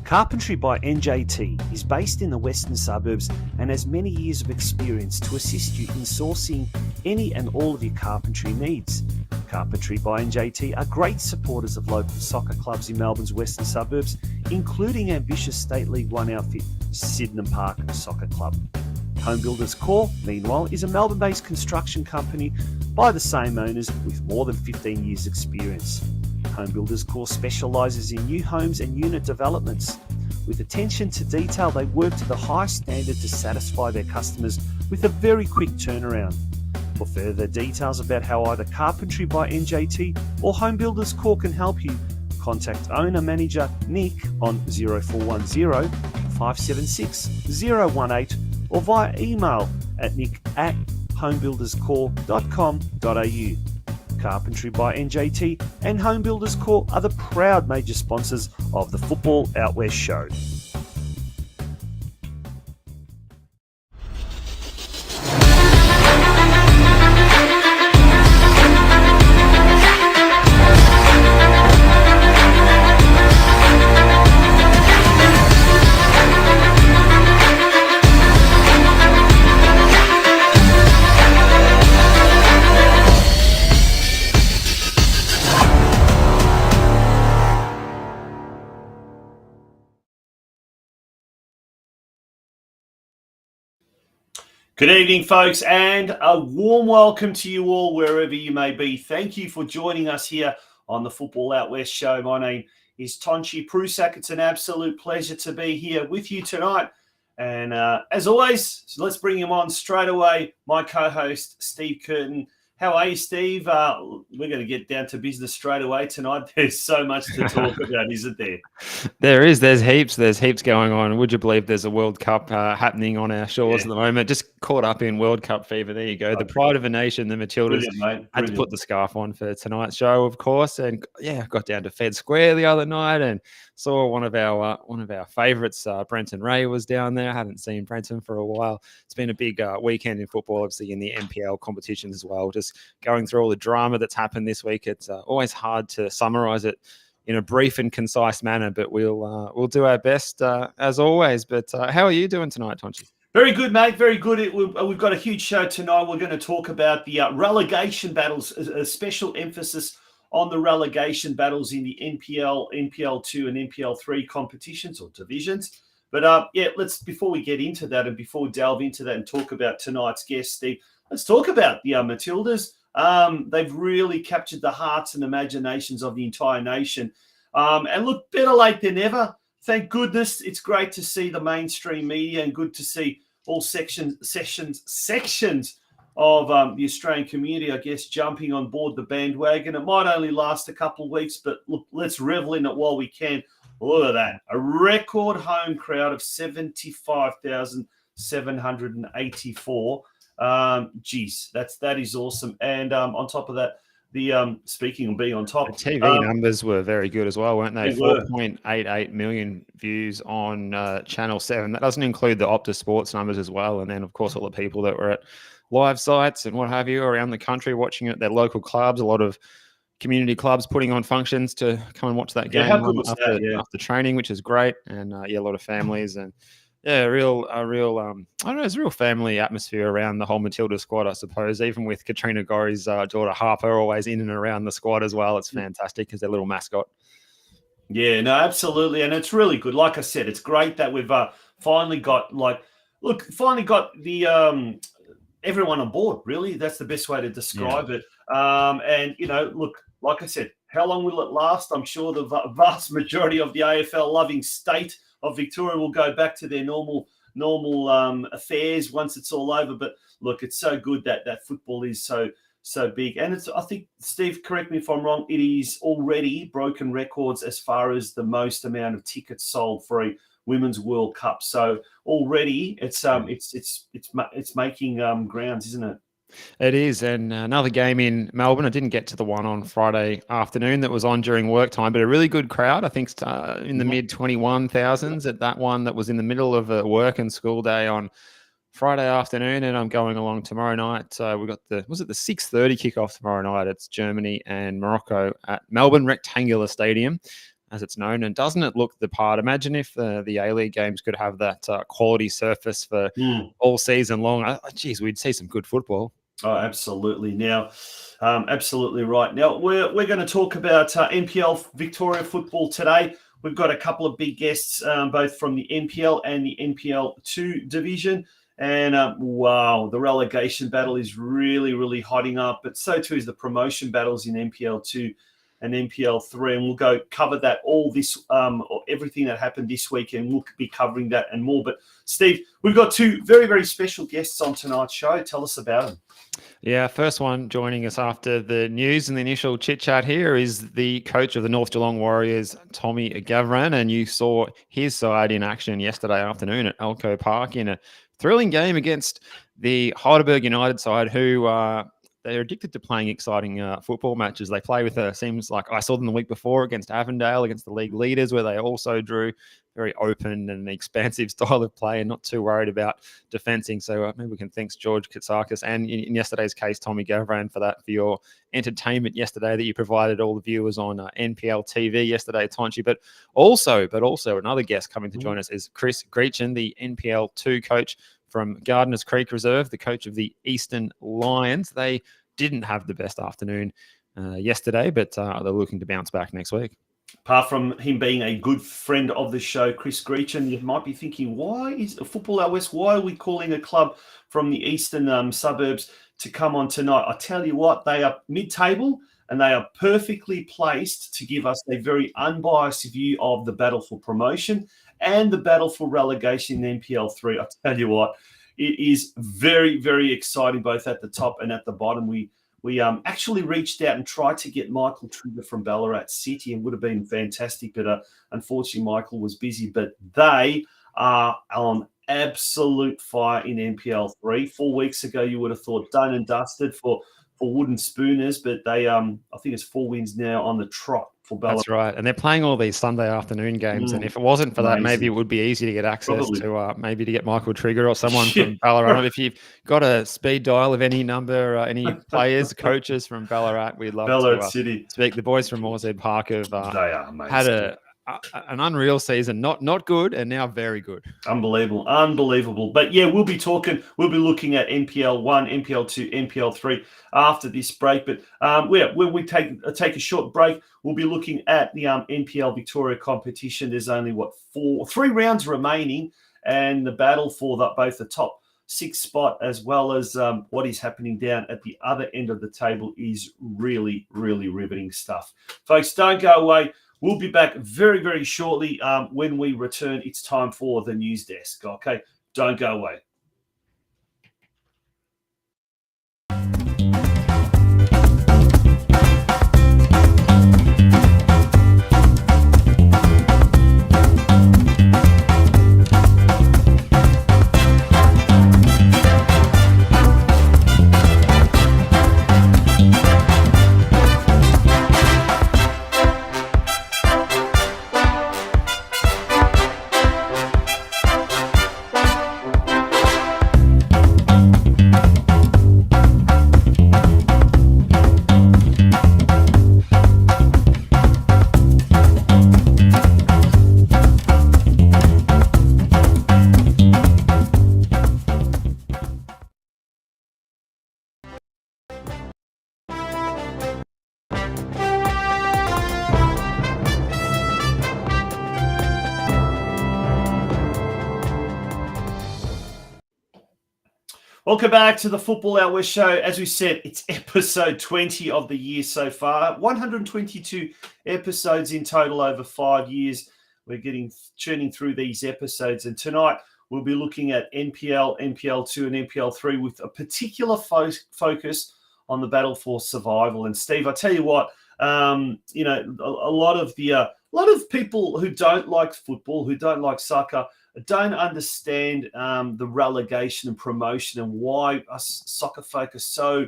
Carpentry by NJT is based in the western suburbs and has many years of experience to assist you in sourcing any and all of your carpentry needs. Carpentry by NJT are great supporters of local soccer clubs in Melbourne's western suburbs, including ambitious State League 1 outfit Sydenham Park Soccer Club. Home Builders Corp, meanwhile, is a Melbourne-based construction company by the same owners with more than 15 years' experience. Home Builders Corp specialises in new homes and unit developments. With attention to detail, they work to the highest standard to satisfy their customers with a very quick turnaround. For further details about how either Carpentry by NJT or Home Builders Corp can help you, contact owner-manager Nick on 0410 576 018 or via email at nick@homebuilderscorp.com.au. Carpentry by NJT and Home Builders Corp are the proud major sponsors of the Football Out West show. Good evening, folks, and a warm welcome to you all wherever you may be. Thank you for joining us here on the Football Out West show. My name is Tonchi Prusak. It's an absolute pleasure to be here with you tonight. And as always, so let's bring him on straight away, my co-host, Steve Curtin. How are you, Steve? We're going to get down to business straight away tonight. There's so much to talk about, isn't there? There is. There's heaps going on. Would you believe there's a World Cup happening on our shores at the moment? Just caught up in World Cup fever. There you go. The pride of a nation, the Matildas. Had to put the scarf on for tonight's show, of course. And yeah, got down to Fed Square the other night and saw one of our favourites. Brenton Ray was down there. I hadn't seen Brenton for a while. It's been a big weekend in football, obviously in the NPL competitions as well. Just going through all the drama that's happened this week. It's always hard to summarise it in a brief and concise manner, but we'll do our best as always. But how are you doing tonight, Tonchi? Very good, mate. Very good. We've got a huge show tonight. We're going to talk about the relegation battles, a special emphasis on the relegation battles in the NPL, NPL2 and NPL3 competitions or divisions. But before we get into that and before we delve into that and talk about tonight's guest, Steve, let's talk about the Matildas. They've really captured the hearts and imaginations of the entire nation. And look, better late than never. Thank goodness. It's great to see the mainstream media and good to see all sections of the Australian community, I guess, jumping on board the bandwagon. It might only last a couple of weeks, but look, let's revel in it while we can. Look at that. A record home crowd of 75,784. That is awesome. And on top of that, speaking of being on top, the TV numbers were very good as well, weren't they? 4.88 million views on Channel 7. That doesn't include the Optus Sports numbers as well. And then, of course, all the people that were at live sites and what have you around the country watching it, their local clubs, a lot of community clubs putting on functions to come and watch that game after training, which is great. And a lot of families and a real there's a real family atmosphere around the whole Matilda squad, I suppose. Even with Katrina Gorry's daughter Harper always in and around the squad as well. It's fantastic as their little mascot. Yeah, no, absolutely. And it's really good. Like I said, it's great that we've finally got the everyone on board, really. That's the best way to describe it. And, look, like I said, how long will it last? I'm sure the vast majority of the AFL-loving state of Victoria will go back to their normal affairs once it's all over. But, look, it's so good that football is so big. And I think, Steve, correct me if I'm wrong, it is already broken records as far as the most amount of tickets sold for a Women's World Cup. So already it's making grounds, isn't it? It is, and another game in Melbourne. I didn't get to the one on Friday afternoon that was on during work time, but a really good crowd. I think in the mid 21,000s at that one that was in the middle of a work and school day on Friday afternoon, and I'm going along tomorrow night. We got the 6:30 kickoff tomorrow night. It's Germany and Morocco at Melbourne Rectangular Stadium, as it's known. And doesn't it look the part? Imagine if the A-League games could have that quality surface for all season long. Geez, we'd see some good football. Oh, absolutely. Now, absolutely right. Now, we're going to talk about NPL Victoria football today. We've got a couple of big guests, both from the NPL and the NPL2 division. And wow, the relegation battle is really, really hotting up. But so too is the promotion battles in NPL2 and NPL3. And we'll cover that all this, everything that happened this weekend. We'll be covering that and more. But Steve, we've got two very, very special guests on tonight's show. Tell us about them. Yeah, first one joining us after the news and the initial chit-chat here is the coach of the North Geelong Warriors, TOMI GAVRAN, and you saw his side in action yesterday afternoon at Elko Park in a thrilling game against the Heidelberg United side, who they're addicted to playing exciting football matches. They play with seems like I saw them the week before against Avondale, against the league leaders, where they also drew very open and expansive style of play and not too worried about defensing. So maybe we can thank George Katsakis and in yesterday's case, TOMI GAVRAN for your entertainment yesterday that you provided all the viewers on NPL TV yesterday, Tonchi. But also another guest coming to join us is CHRIS GREECHAN, the NPL2 coach from Gardeners Creek Reserve, the coach of the Eastern Lions. They didn't have the best afternoon yesterday, but they're looking to bounce back next week. Apart from him being a good friend of the show, CHRIS GREECHAN, you might be thinking, why is Football Out West, why are we calling a club from the eastern suburbs to come on tonight? I tell you what, they are mid-table and they are perfectly placed to give us a very unbiased view of the battle for promotion and the battle for relegation in NPL3. I tell you what, it is very, very exciting, both at the top and at the bottom. We actually reached out and tried to get Michael Trigger from Ballarat City, and would have been fantastic, but unfortunately Michael was busy. But they are on absolute fire in NPL3. 4 weeks ago, you would have thought done and dusted for Wooden Spooners, but they I think it's 4 wins now on the trot for Ballarat. That's right, and they're playing all these Sunday afternoon games, and if it wasn't for that, maybe it would be easy to get access to maybe to get Michael Trigger or someone from Ballarat. If you've got a speed dial of any number, any players, coaches from Ballarat, we'd love to City. Speak. The boys from Morshead Park have they are amazing. Had an unreal season, not good, and now very good. Unbelievable. But yeah, we'll be looking at NPL1, NPL2, NPL3 after this break. But when we take a short break, we'll be looking at the NPL Victoria competition. There's only three rounds remaining, and the battle for both the top 6 spot as well as what is happening down at the other end of the table is really, really riveting stuff. Folks, don't go away. We'll be back very, very shortly. When we return, it's time for the news desk. Okay, don't go away. Welcome back to the Football Out West show. As we said, it's episode 20 of the year so far. 122 episodes in total over 5 years. We're churning through these episodes. And tonight we'll be looking at NPL, NPL2 and NPL3 with a particular focus on the battle for survival. And Steve, I tell you what, a lot of lot of people who don't like football, who don't like soccer, don't understand the relegation and promotion and why us soccer folk are so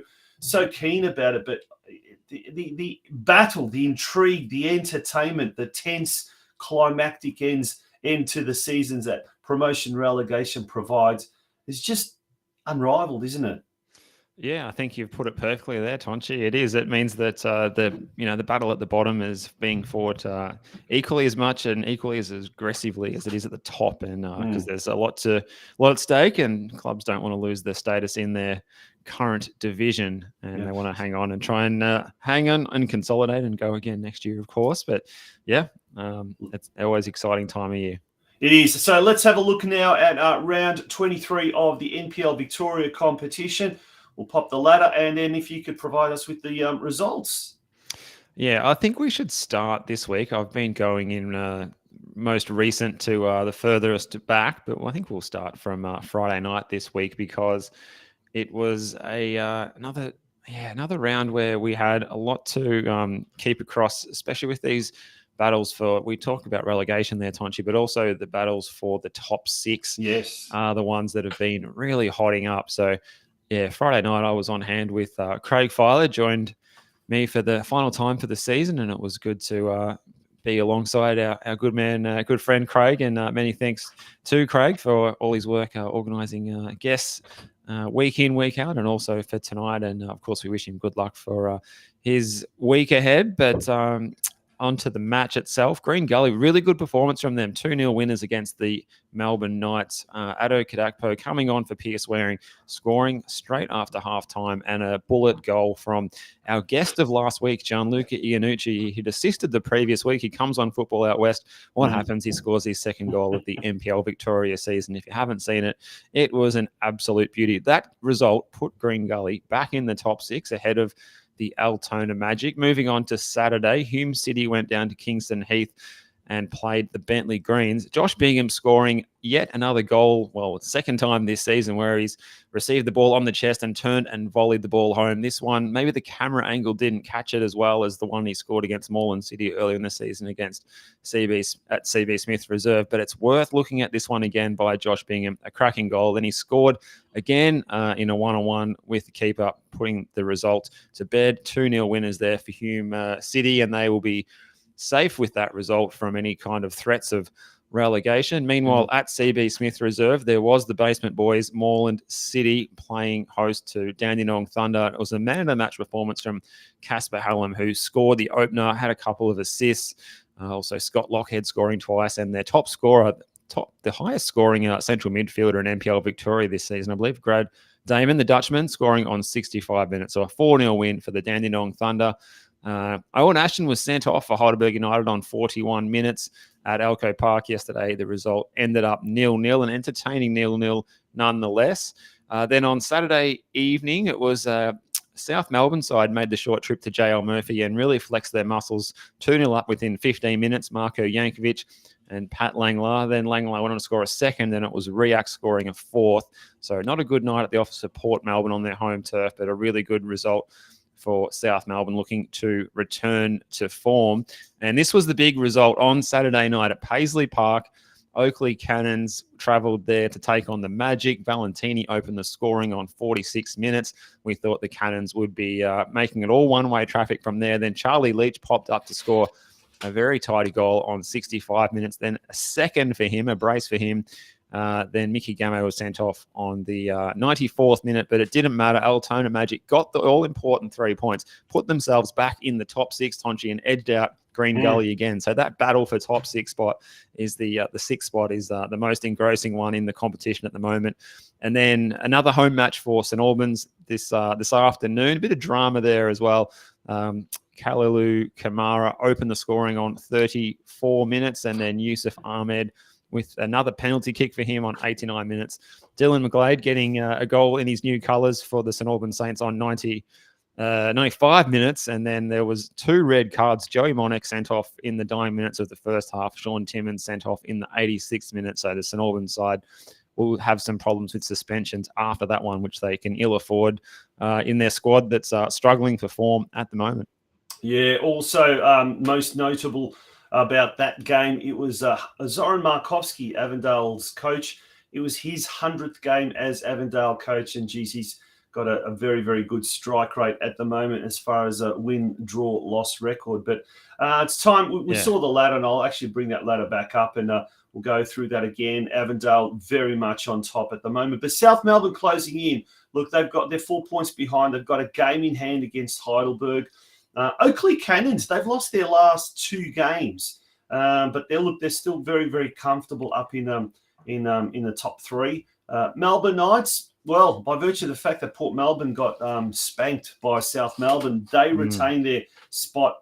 keen about it. But the battle, the intrigue, the entertainment, the tense climactic end to the seasons that promotion relegation provides is just unrivaled, isn't it? Yeah, I think you've put it perfectly there, Tonchi. It is. It means that the battle at the bottom is being fought equally as much and equally as aggressively as it is at the top, and because there's a lot at stake, and clubs don't want to lose their status in their current division, and they want to hang on and try and hang on and consolidate and go again next year, of course. But yeah, it's always exciting time of year. It is. So let's have a look now at round 23 of the NPL Victoria competition. We'll pop the ladder, and then if you could provide us with the results. Yeah, I think we should start this week. I've been going in most recent to the furthest back, but I think we'll start from Friday night this week, because it was another round where we had a lot to keep across, especially with these battles we talked about relegation there, Tonchi, but also the battles for the top six. Yes, are the ones that have been really hotting up. So yeah, Friday night I was on hand with Craig Filer, joined me for the final time for the season, and it was good to be alongside our good man, good friend Craig, and many thanks to Craig for all his work organising guests week in, week out, and also for tonight. And of course, we wish him good luck for his week ahead. But onto the match itself, Green Gully, really good performance from them. 2-0 winners against the Melbourne Knights. Addo Kadakpo coming on for Pierce Waring, scoring straight after halftime, and a bullet goal from our guest of last week, Gianluca Iannucci. He'd assisted the previous week. He comes on Football Out West. What happens? He scores his second goal of the NPL Victoria season. If you haven't seen it, it was an absolute beauty. That result put Green Gully back in the top six, ahead of the Altona Magic. Moving on to Saturday, Hume City went down to Kingston Heath and played the Bentley Greens. Josh Bingham scoring yet another goal, well, second time this season, where he's received the ball on the chest and turned and volleyed the ball home. This one, maybe the camera angle didn't catch it as well as the one he scored against Moreland City earlier in the season against CB Smith Reserve, but it's worth looking at this one again by Josh Bingham. A cracking goal. Then he scored again in a one-on-one with the keeper, putting the result to bed. 2-0 winners there for Hume City, and they will be safe with that result from any kind of threats of relegation. Meanwhile, at CB Smith Reserve, there was the Basement Boys, Moreland City, playing host to Dandenong Thunder. It was a man-of-the-match performance from Casper Hallam, who scored the opener, had a couple of assists. Also, Scott Lockhead scoring twice, and their top scorer, the highest scoring central midfielder in NPL Victoria this season, I believe, Grad Damon, the Dutchman, scoring on 65 minutes. So a 4-0 win for the Dandenong Thunder. Owen Ashton was sent off for Heidelberg United on 41 minutes at Elko Park yesterday. The result ended up 0-0, an entertaining 0-0 nonetheless. Then on Saturday evening, it was South Melbourne side made the short trip to JL Murphy and really flexed their muscles. 2-0 up within 15 minutes, Marko Yankovic and Pat Langlar. Then Langlar went on to score a second, and it was Riak scoring a fourth. So not a good night at the office of Port Melbourne on their home turf, but a really good result for South Melbourne, looking to return to form. And this was the big result on Saturday night at Paisley Park. Oakley Cannons travelled there to take on the Magic. Valentini opened the scoring on 46 minutes. We thought the Cannons would be making it all one-way traffic from there. Then Charlie Leach popped up to score a very tidy goal on 65 minutes. Then a second for him, a brace for him. Then Mickey Gamo was sent off on the 94th minute, but it didn't matter. Altona Magic got the all-important 3 points, put themselves back in the top six, Tonchi, and edged out Green Gully again. So that battle for top six spot is the sixth spot is the most engrossing one in the competition at the moment. And then another home match for St Albans this afternoon. A bit of drama there as well. Kalalu Kamara opened the scoring on 34 minutes, and then Yusuf Ahmed with another penalty kick for him on 89 minutes. Dylan McGlade getting a goal in his new colours for the St Albans Saints on 95 minutes, and then there was 2 red cards. Joey Monek sent off in the dying minutes of the first half. Sean Timmins sent off in the 86th minute. So the St Albans side will have some problems with suspensions after that one, which they can ill afford in their squad that's struggling for form at the moment. Yeah, also most notable about that game. It was Zoran Markovski, Avondale's coach. It was his 100th game as Avondale coach, and geez, he's got a very, very good strike rate at the moment as far as a win, draw, loss record. But it's time. We saw the ladder, and I'll actually bring that ladder back up, and we'll go through that again. Avondale very much on top at the moment. But South Melbourne closing in. Look, they're 4 points behind. They've got a game in hand against Heidelberg. Oakley Cannons, they've lost their last 2 games, but they're still very, very comfortable up in the top 3. Melbourne Knights, well, by virtue of the fact that Port Melbourne got spanked by South Melbourne, they retained their spot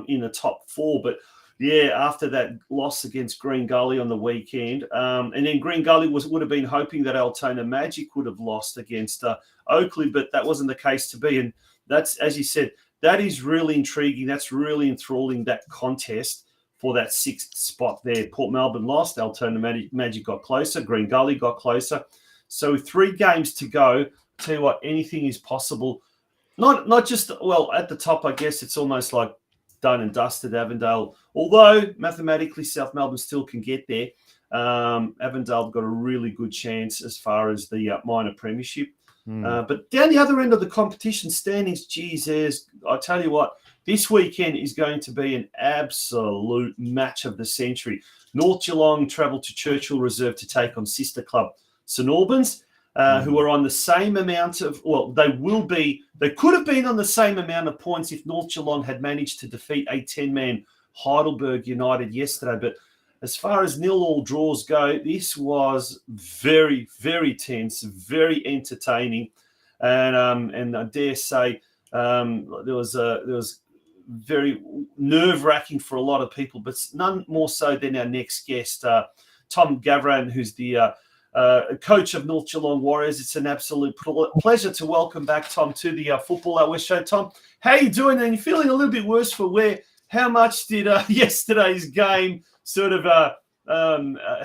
in the top 4. But yeah, after that loss against Green Gully on the weekend, and then Green Gully would have been hoping that Altona Magic would have lost against Oakley, but that wasn't the case to be. And that's, as you said, that is really intriguing. That's really enthralling, that contest for that 6th spot there. Port Melbourne lost, Altona Magic got closer, Green Gully got closer. So 3 games to go. Tell you what, anything is possible. Not just, well, at the top, I guess it's almost like done and dusted, Avondale. Although mathematically South Melbourne still can get there. Avondale have got a really good chance as far as the minor premiership. But down the other end of the competition standings, geez, I tell you what, this weekend is going to be an absolute match of the century. North Geelong travel to Churchill Reserve to take on sister club St Albans, who are on the same amount of, well, they could have been on the same amount of points if North Geelong had managed to defeat a 10-man Heidelberg United yesterday. But as far as 0-0 draws go, this was very, very tense, very entertaining, and I dare say there was very nerve-wracking for a lot of people, but none more so than our next guest, TOMI GAVRAN, who's the coach of North Geelong Warriors. It's an absolute pleasure to welcome back Tom to the Football Out West show. Tom, how are you doing? And you're feeling a little bit worse for how much did yesterday's game sort of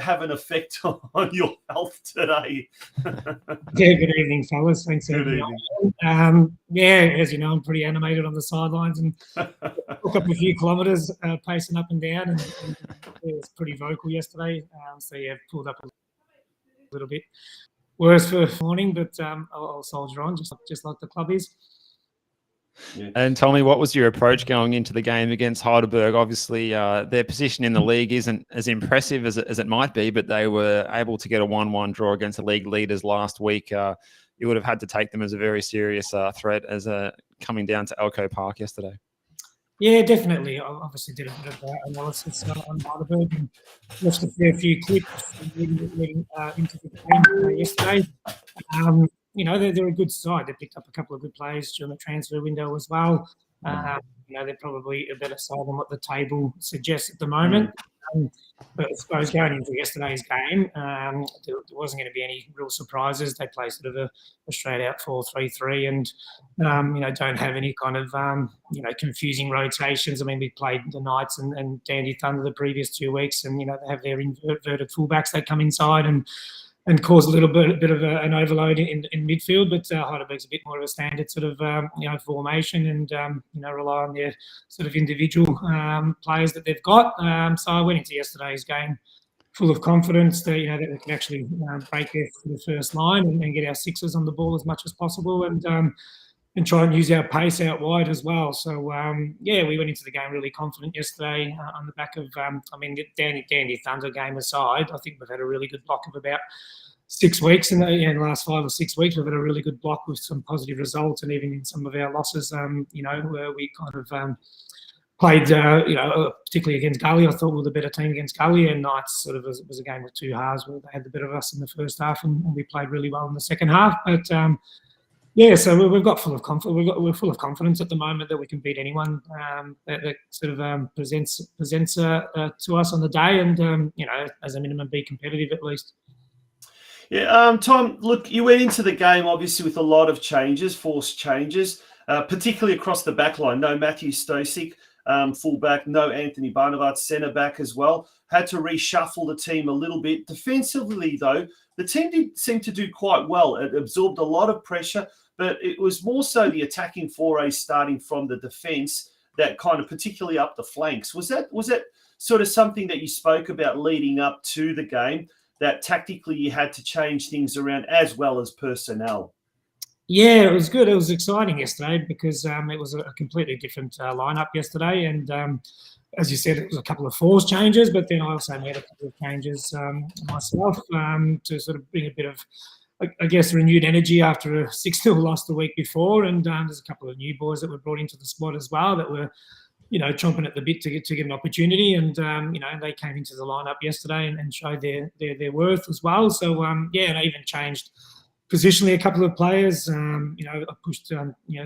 have an effect on your health today? Yeah, good evening, fellas. Thanks for having me. Yeah, as you know, I'm pretty animated on the sidelines and took up a few kilometres pacing up and down, and it was pretty vocal yesterday. So yeah, pulled up a little bit worse for the morning, but I'll soldier on just like the club is. Yeah. And Tommy, what was your approach going into the game against Heidelberg? Obviously, their position in the league isn't as impressive as it might be, but they were able to get a 1-1 draw against the league leaders last week. You would have had to take them as a very serious threat as coming down to Elko Park yesterday. Yeah, definitely. I obviously did a bit of analysis on Heidelberg and watched a few clips leading into the game yesterday. You know, they're a good side. They picked up a couple of good players during the transfer window as well. You know, they're probably a better side than what the table suggests at the moment. But I suppose going into yesterday's game, there wasn't going to be any real surprises. They play sort of a straight-out 4-3-3 and, you know, don't have any kind of, you know, confusing rotations. I mean, we played the Knights and Dandy Thunder the previous 2 weeks, and, you know, they have their inverted fullbacks that come inside and cause a little bit of an overload in midfield. But Heidelberg's a bit more of a standard sort of you know, formation and you know, rely on their sort of individual players that they've got. So I went into yesterday's game full of confidence that, you know, that we can actually break their first line and get our sixers on the ball as much as possible and try and use our pace out wide as well. So, yeah, we went into the game really confident yesterday on the back of, I mean, Dandy Thunder game aside, I think we've had a really good block of about 6 weeks. In the last 5 or 6 weeks, we've had a really good block with some positive results, and even in some of our losses, you know, where we kind of played, you know, particularly against Gully. I thought we were the better team against Gully, and Knights sort of was a game with 2 halves where they had the better of us in the first half, and we played really well in the second half. But yeah, so we've got full of confidence. We're full of confidence at the moment that we can beat anyone that sort of presents to us on the day, and you know, as a minimum, be competitive at least. Yeah, Tom, look, you went into the game obviously with a lot of changes, forced changes, particularly across the back line. No Matthew Stosic, fullback, no Anthony Barnavart, centre back as well. Had to reshuffle the team a little bit. Defensively, though, the team did seem to do quite well. It absorbed a lot of pressure, but it was more so the attacking foray starting from the defence that kind of particularly up the flanks. Was that sort of something that you spoke about leading up to the game, that tactically you had to change things around as well as personnel? Yeah, it was good. It was exciting yesterday because it was a completely different lineup yesterday. And as you said, it was a couple of force changes, but then I also made a couple of changes myself to sort of bring a bit of, I guess, renewed energy after a 6-0 loss the week before. And there's a couple of new boys that were brought into the squad as well that were, chomping at the bit to get an opportunity. And, they came into the lineup yesterday and showed their worth as well. So, and I even changed positionally a couple of players. I pushed,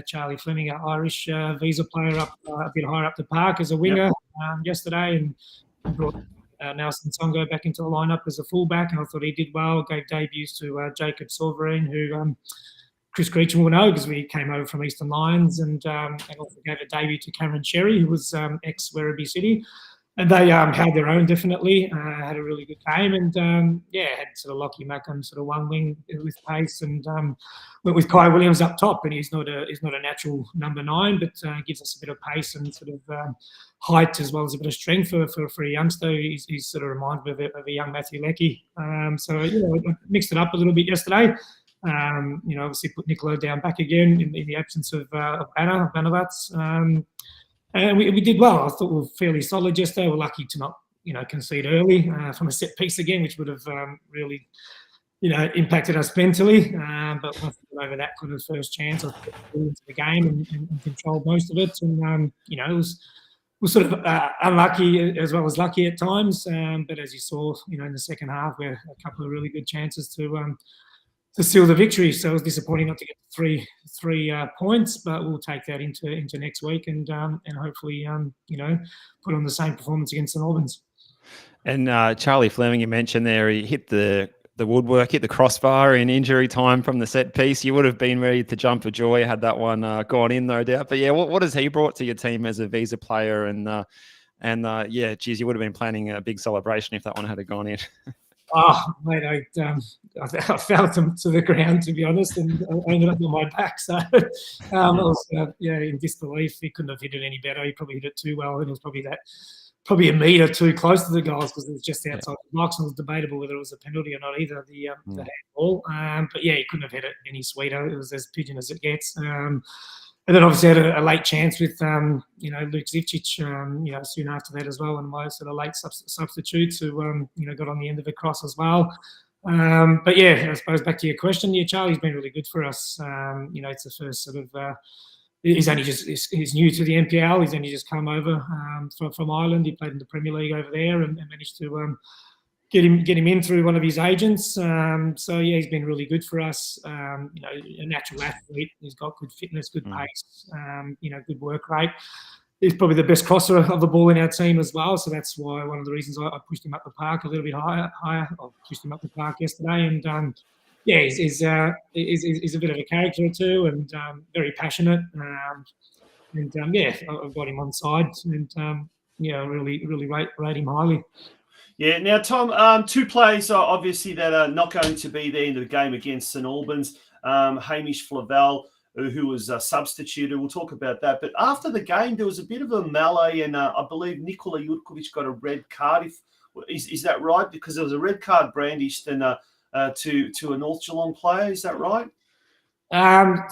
Charlie Fleming, our Irish visa player, up a bit higher up the park as a winger yesterday, and brought Nelson Songo back into the lineup as a fullback, and I thought he did well. Gave debuts to Jacob Silverine, who CHRIS GREECHAN will know because we came over from Eastern Lions, and also gave a debut to Cameron Sherry, who was ex-Werribee City. And they held their own, definitely. Had a really good game, and had sort of Lockie Mack on sort of one wing with pace, and went with Kai Williams up top. And he's not a natural number 9, but gives us a bit of pace and sort of height as well as a bit of strength for a youngster. He's sort of reminded me of a young Matthew Leckie. I mixed it up a little bit yesterday. Obviously put Nicola down back again in the absence of Banavats. And we did well. I thought we were fairly solid yesterday. We're lucky to not, concede early from a set piece again, which would have really, impacted us mentally. But once we got over that kind of first chance, I put into the game and controlled most of it. And, it was sort of unlucky as well as lucky at times. But as you saw, in the second half, we had a couple of really good chances to seal the victory. So it was disappointing not to get three points, but we'll take that into next week and hopefully put on the same performance against St Albans. And Charlie Fleming, you mentioned there, he hit the woodwork, hit the crossbar in injury time from the set piece. You would have been ready to jump for joy had that one gone in, no doubt. But yeah, what has he brought to your team as a visa player? And you would have been planning a big celebration if that one had gone in. Oh, mate, I fell to the ground, to be honest, and I ended up on my back. So I was, in disbelief. He couldn't have hit it any better. He probably hit it too well. And it was probably a metre too close to the goals because it was just outside the box, and it was debatable whether it was a penalty or not either, the handball. But yeah, he couldn't have hit it any sweeter. It was as pigeon as it gets. And then obviously had a late chance with, Luke Zivcic, soon after that as well, and my sort of late substitutes who, got on the end of the cross as well. But yeah, I suppose back to your question, Charlie's been really good for us. It's the first sort of, he's new to the NPL. He's only just come over from Ireland. He played in the Premier League over there and managed to get him in through one of his agents. He's been really good for us. A natural athlete. He's got good fitness, good pace, good work rate. He's probably the best crosser of the ball in our team as well. So that's why one of the reasons I pushed him up the park a little bit higher. I pushed him up the park yesterday, and he's a bit of a character too, and very passionate. I've got him on side, and really rate him highly. Yeah. Now, Tom, 2 players are obviously that are not going to be there in the game against St Albans. Hamish Flavel, who was substituted. We'll talk about that. But after the game, there was a bit of a melee, and I believe Nikola Jutkovic got a red card. Is that right? Because there was a red card brandished and to a North Geelong player. Is that right?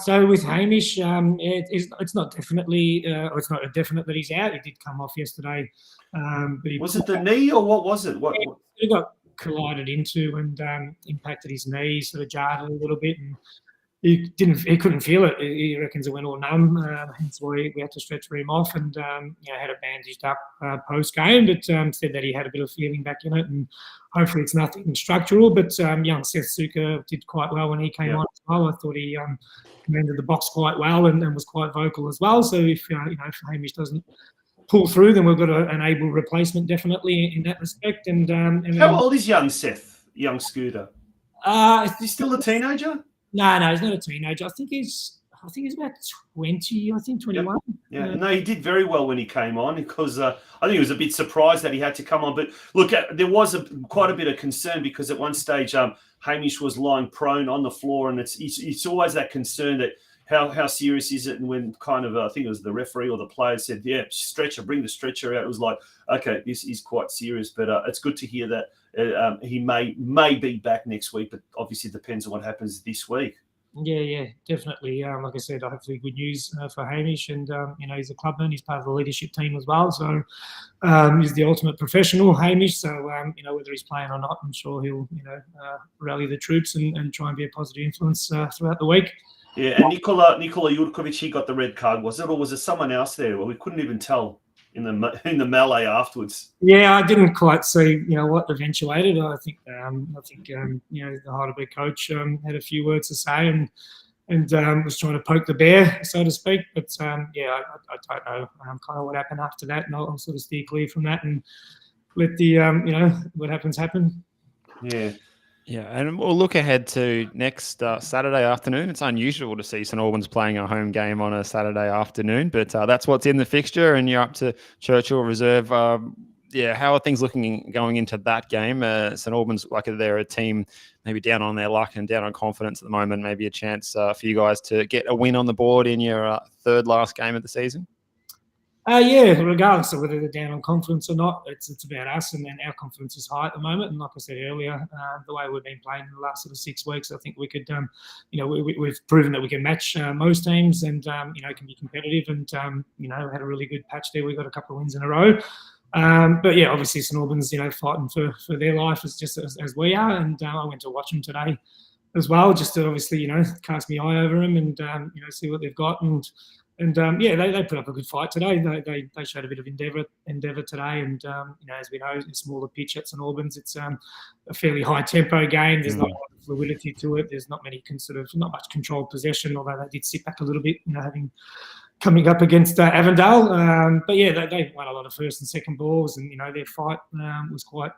So with Hamish, it's not definitely, it's not a definite that he's out. He did come off yesterday. But was it the knee or what was it? What? He got collided into and impacted his knee, sort of jarred it a little bit, and he couldn't feel it. He reckons it went all numb, hence why we had to stretch him off and had it bandaged up post game. But said that he had a bit of feeling back in it, and hopefully it's nothing structural. But young Seth Suka did quite well when he came on as well. I thought he commanded the box quite well and was quite vocal as well. So if if Hamish doesn't pull through, then we've got an able replacement definitely in that respect. And how old is young Seth? Young Scooter? Is he still a teenager? No, he's not a teenager. I think he's about 20. I think 21. Yeah. No, he did very well when he came on because I think he was a bit surprised that he had to come on. But look, there was quite a bit of concern because at one stage Hamish was lying prone on the floor, and it's always that concern that how serious is it? And when kind of, I think it was the referee or the player said, yeah, stretcher, bring the stretcher out. It was like, okay, this is quite serious. But it's good to hear that he may be back next week, but obviously it depends on what happens this week. Yeah, definitely. Like I said, hopefully good news for Hamish, and he's a clubman. He's part of the leadership team as well, so he's the ultimate professional, Hamish. So whether he's playing or not, I'm sure he'll rally the troops and try and be a positive influence throughout the week. Yeah, and Nikola Jurkovic, he got the red card, was it, or was it someone else there? Well, we couldn't even tell in the melee afterwards. Yeah, I didn't quite see what eventuated. I think the Heidelberg coach had a few words to say and was trying to poke the bear, so to speak. But I don't know kind of what happened after that, and I'll sort of steer clear from that and let the what happens happen. Yeah. Yeah, and we'll look ahead to next Saturday afternoon. It's unusual to see St Albans playing a home game on a Saturday afternoon, but that's what's in the fixture, and you're up to Churchill Reserve. How are things looking going into that game? St Albans, like they're a team maybe down on their luck and down on confidence at the moment. Maybe a chance for you guys to get a win on the board in your third last game of the season? Regardless of whether they're down on confidence or not, it's about us, and then our confidence is high at the moment. And like I said earlier, the way we've been playing in the last sort of 6 weeks, I think we could, we've proven that we can match most teams and, can be competitive and, had a really good patch there. We got a couple of wins in a row. Obviously St Albans, fighting for their life as we are. And I went to watch them today as well, just to obviously, cast my eye over them and, see what they've got. And they put up a good fight today. They showed a bit of endeavour today. And, as we know, a smaller pitch at St Albans, it's a fairly high tempo game. There's not a lot of fluidity to it. There's not not much controlled possession, although they did sit back a little bit, coming up against Avondale. They won a lot of first and second balls, and, their fight was quite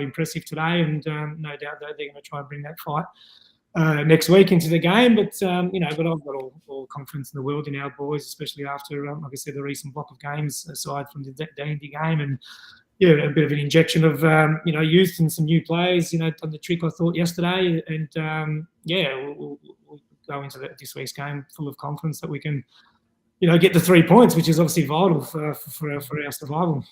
impressive today. And no doubt that they're going to try and bring that fight next week into the game, but I've got all confidence in the world in our boys, especially after, like I said, the recent block of games aside from the Dandy game, and a bit of an injection of youth and some new players. Done the trick I thought yesterday, and we'll go into this week's game full of confidence that we can, get the 3 points, which is obviously vital for our survival.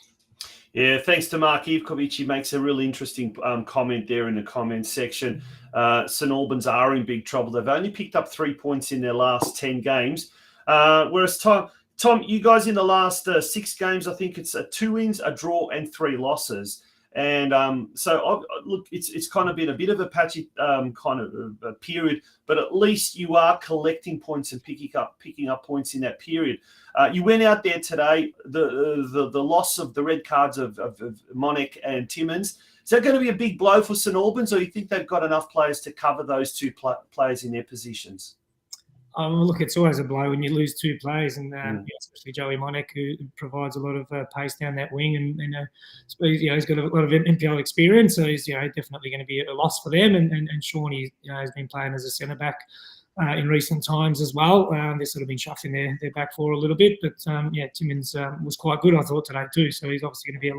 Yeah, thanks to Mark Ivkovic. He makes a really interesting comment there in the comments section. St Albans are in big trouble. They've only picked up 3 points in their last 10 games. Whereas, Tom, you guys in the last 6 games, I think it's 2 wins, a draw, and 3 losses. And look, it's kind of been a bit of a patchy kind of a period, but at least you are collecting points and picking up points in that period. You went out there today. The loss of the red cards of Monek and Timmins, is that going to be a big blow for St Albans, or you think they've got enough players to cover those 2 players in their positions? Look, it's always a blow when you lose 2 players, and especially Joey Monek, who provides a lot of pace down that wing, and he's got a lot of NPL experience, so he's definitely going to be a loss for them. And Shawnee has been playing as a centre back in recent times as well. They've sort of been shuffling their back four a little bit, but Timmins was quite good, I thought, today too. So he's obviously going to be a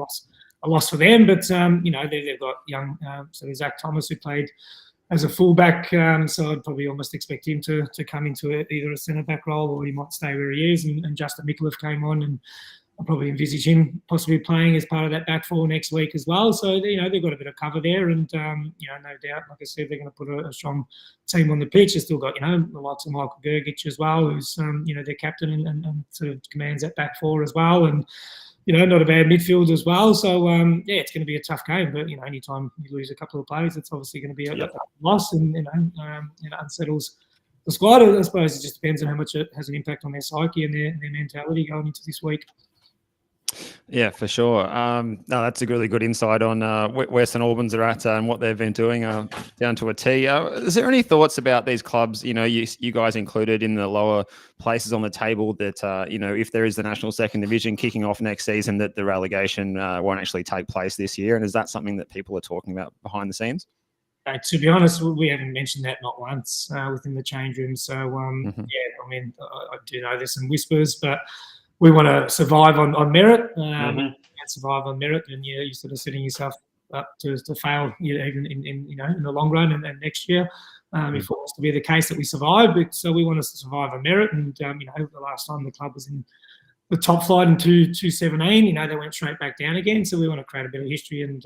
loss for them. But they've got young, so there's Zach Thomas, who played as a fullback, so I'd probably almost expect him to come into either a centre-back role, or he might stay where he is. And Justin Mikulev came on, and I'll probably envisage him possibly playing as part of that back four next week as well. So, they've got a bit of cover there, and, no doubt, like I said, they're going to put a strong team on the pitch. They've still got, the likes of Michael Gergic as well, who's, their captain and sort of commands that back four as well. And, not a bad midfield as well. So, it's going to be a tough game. But, anytime you lose a couple of players, it's obviously going to be a loss, and, unsettles the squad. I suppose it just depends on how much it has an impact on their psyche and their mentality going into this week. Yeah, for sure. No, that's a really good insight on where St Albans are at and what they've been doing down to a T. Is there any thoughts about these clubs, you guys included in the lower places on the table, that, if there is the National Second Division kicking off next season, that the relegation won't actually take place this year? And is that something that people are talking about behind the scenes? To be honest, we haven't mentioned that not once within the change room. So, I do know there's some whispers, but we want to survive on merit. And survive on merit, and you're sort of setting yourself to fail, even in the long run and next year. If it was to be the case that we survive, so we want to survive on merit. And the last time the club was in the top flight in 2017, they went straight back down again. So we want to create a bit of history and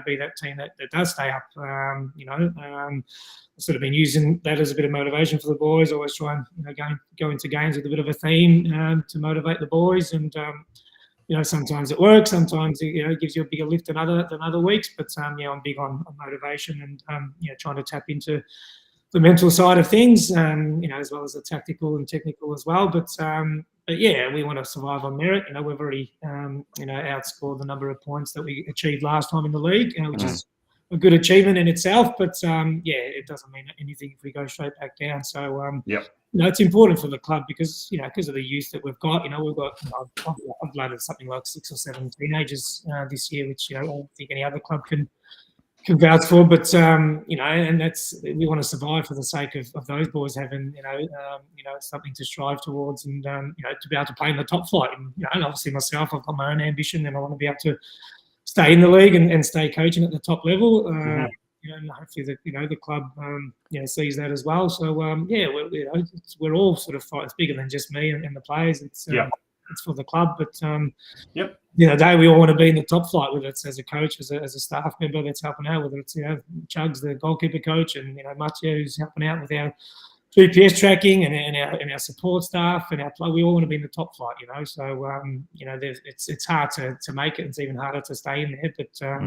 be that team that does stay up. I've sort of been using that as a bit of motivation for the boys. Always try and go into games with a bit of a theme to motivate the boys. And sometimes it works, sometimes it gives you a bigger lift than other weeks. But I'm big on motivation and trying to tap into the mental side of things, as well as the tactical and technical as well. But yeah, we want to survive on merit. We've already outscored the number of points that we achieved last time in the league, which is a good achievement in itself. But it doesn't mean anything if we go straight back down. So it's important for the club because of the youth that we've got. I've loaded something like 6 or 7 teenagers this year, which I don't think any other club can vouch for. But and that's, we want to survive for the sake of those boys having something to strive towards and to be able to play in the top flight. And obviously myself, I've got my own ambition and I want to be able to stay in the league and stay coaching at the top level. And hopefully the club sees that as well. So we're all sort of fight. It's bigger than just me and the players. It's for the club, but day we all want to be in the top flight, whether it's as a coach, as a staff member that's helping out, whether it's Chugs, the goalkeeper coach, and Mattia, who's helping out with our GPS tracking and our support staff and our play. We all want to be in the top flight, So it's hard to make it. It's even harder to stay in there, but.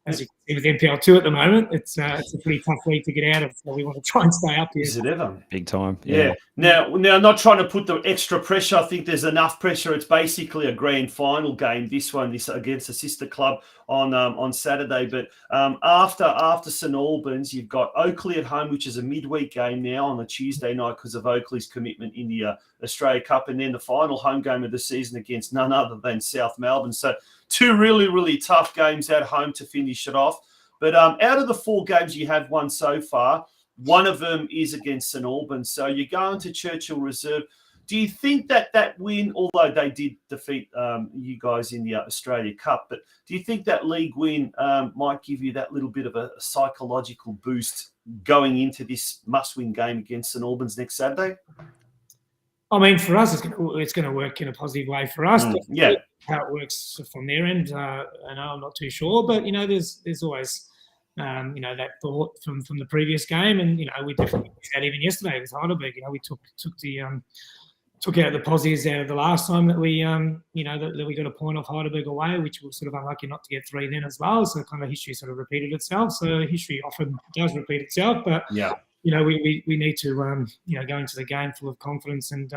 As you can see with NPL2 at the moment, it's a pretty tough league to get out of. So we want to try and stay up here. Is it ever? Big time. Yeah. Now, not trying to put the extra pressure. I think there's enough pressure. It's basically a grand final game. This against a sister club on Saturday. But after St Albans, you've got Oakley at home, which is a midweek game now on a Tuesday night because of Oakley's commitment in the Australia Cup, and then the final home game of the season against none other than South Melbourne. So 2 really, really tough games at home to finish it off. But out of the 4 games you have won so far, one of them is against St Albans. So you're going to Churchill Reserve. Do you think that win, although they did defeat you guys in the Australia Cup, but do you think that league win might give you that little bit of a psychological boost going into this must-win game against St Albans next Saturday? I mean, for us, it's going to work in a positive way for us. How it works from their end, and I'm not too sure. But there's always that thought from the previous game, and we definitely did that even yesterday with Heidelberg. We took out the positives out of the last time that we that we got a point off Heidelberg away, which was sort of unlucky not to get 3 then as well. So kind of history sort of repeated itself. So history often does repeat itself, but we need to go into the game full of confidence and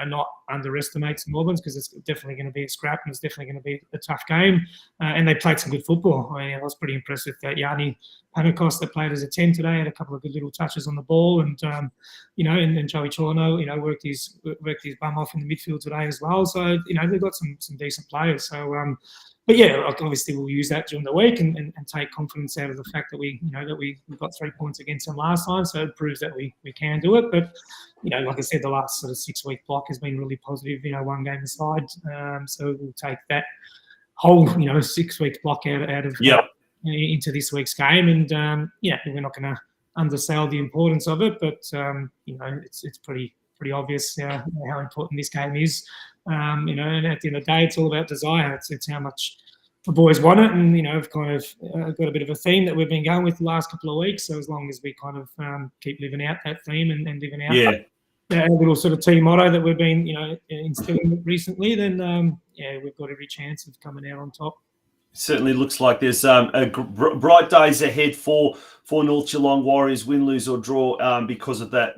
not underestimate St Albans, because it's definitely going to be a scrap and it's definitely going to be a tough game. And they played some good football. I was pretty impressed with that Yanni Panakos that played as a 10 today, had a couple of good little touches on the ball, and and Joey Chorno worked his bum off in the midfield today as well. So they've got some decent players. So but yeah, obviously we'll use that during the week and take confidence out of the fact that we got 3 points against them last time. So it proves that we can do it. But like I said, the last sort of 6-week block has been really positive. 1 game aside. So we'll take that whole 6-week block out of into this week's game, and we're not going to undersell the importance of it. But it's pretty obvious how important this game is. And at the end of the day, it's all about desire. It's how much the boys want it, and I've kind of got a bit of a theme that we've been going with the last couple of weeks. So as long as we kind of keep living out that theme and living out that little sort of team motto that we've been instilling recently, then we've got every chance of coming out on top. Certainly looks like there's bright days ahead for North Geelong Warriors, win, lose or draw, because of that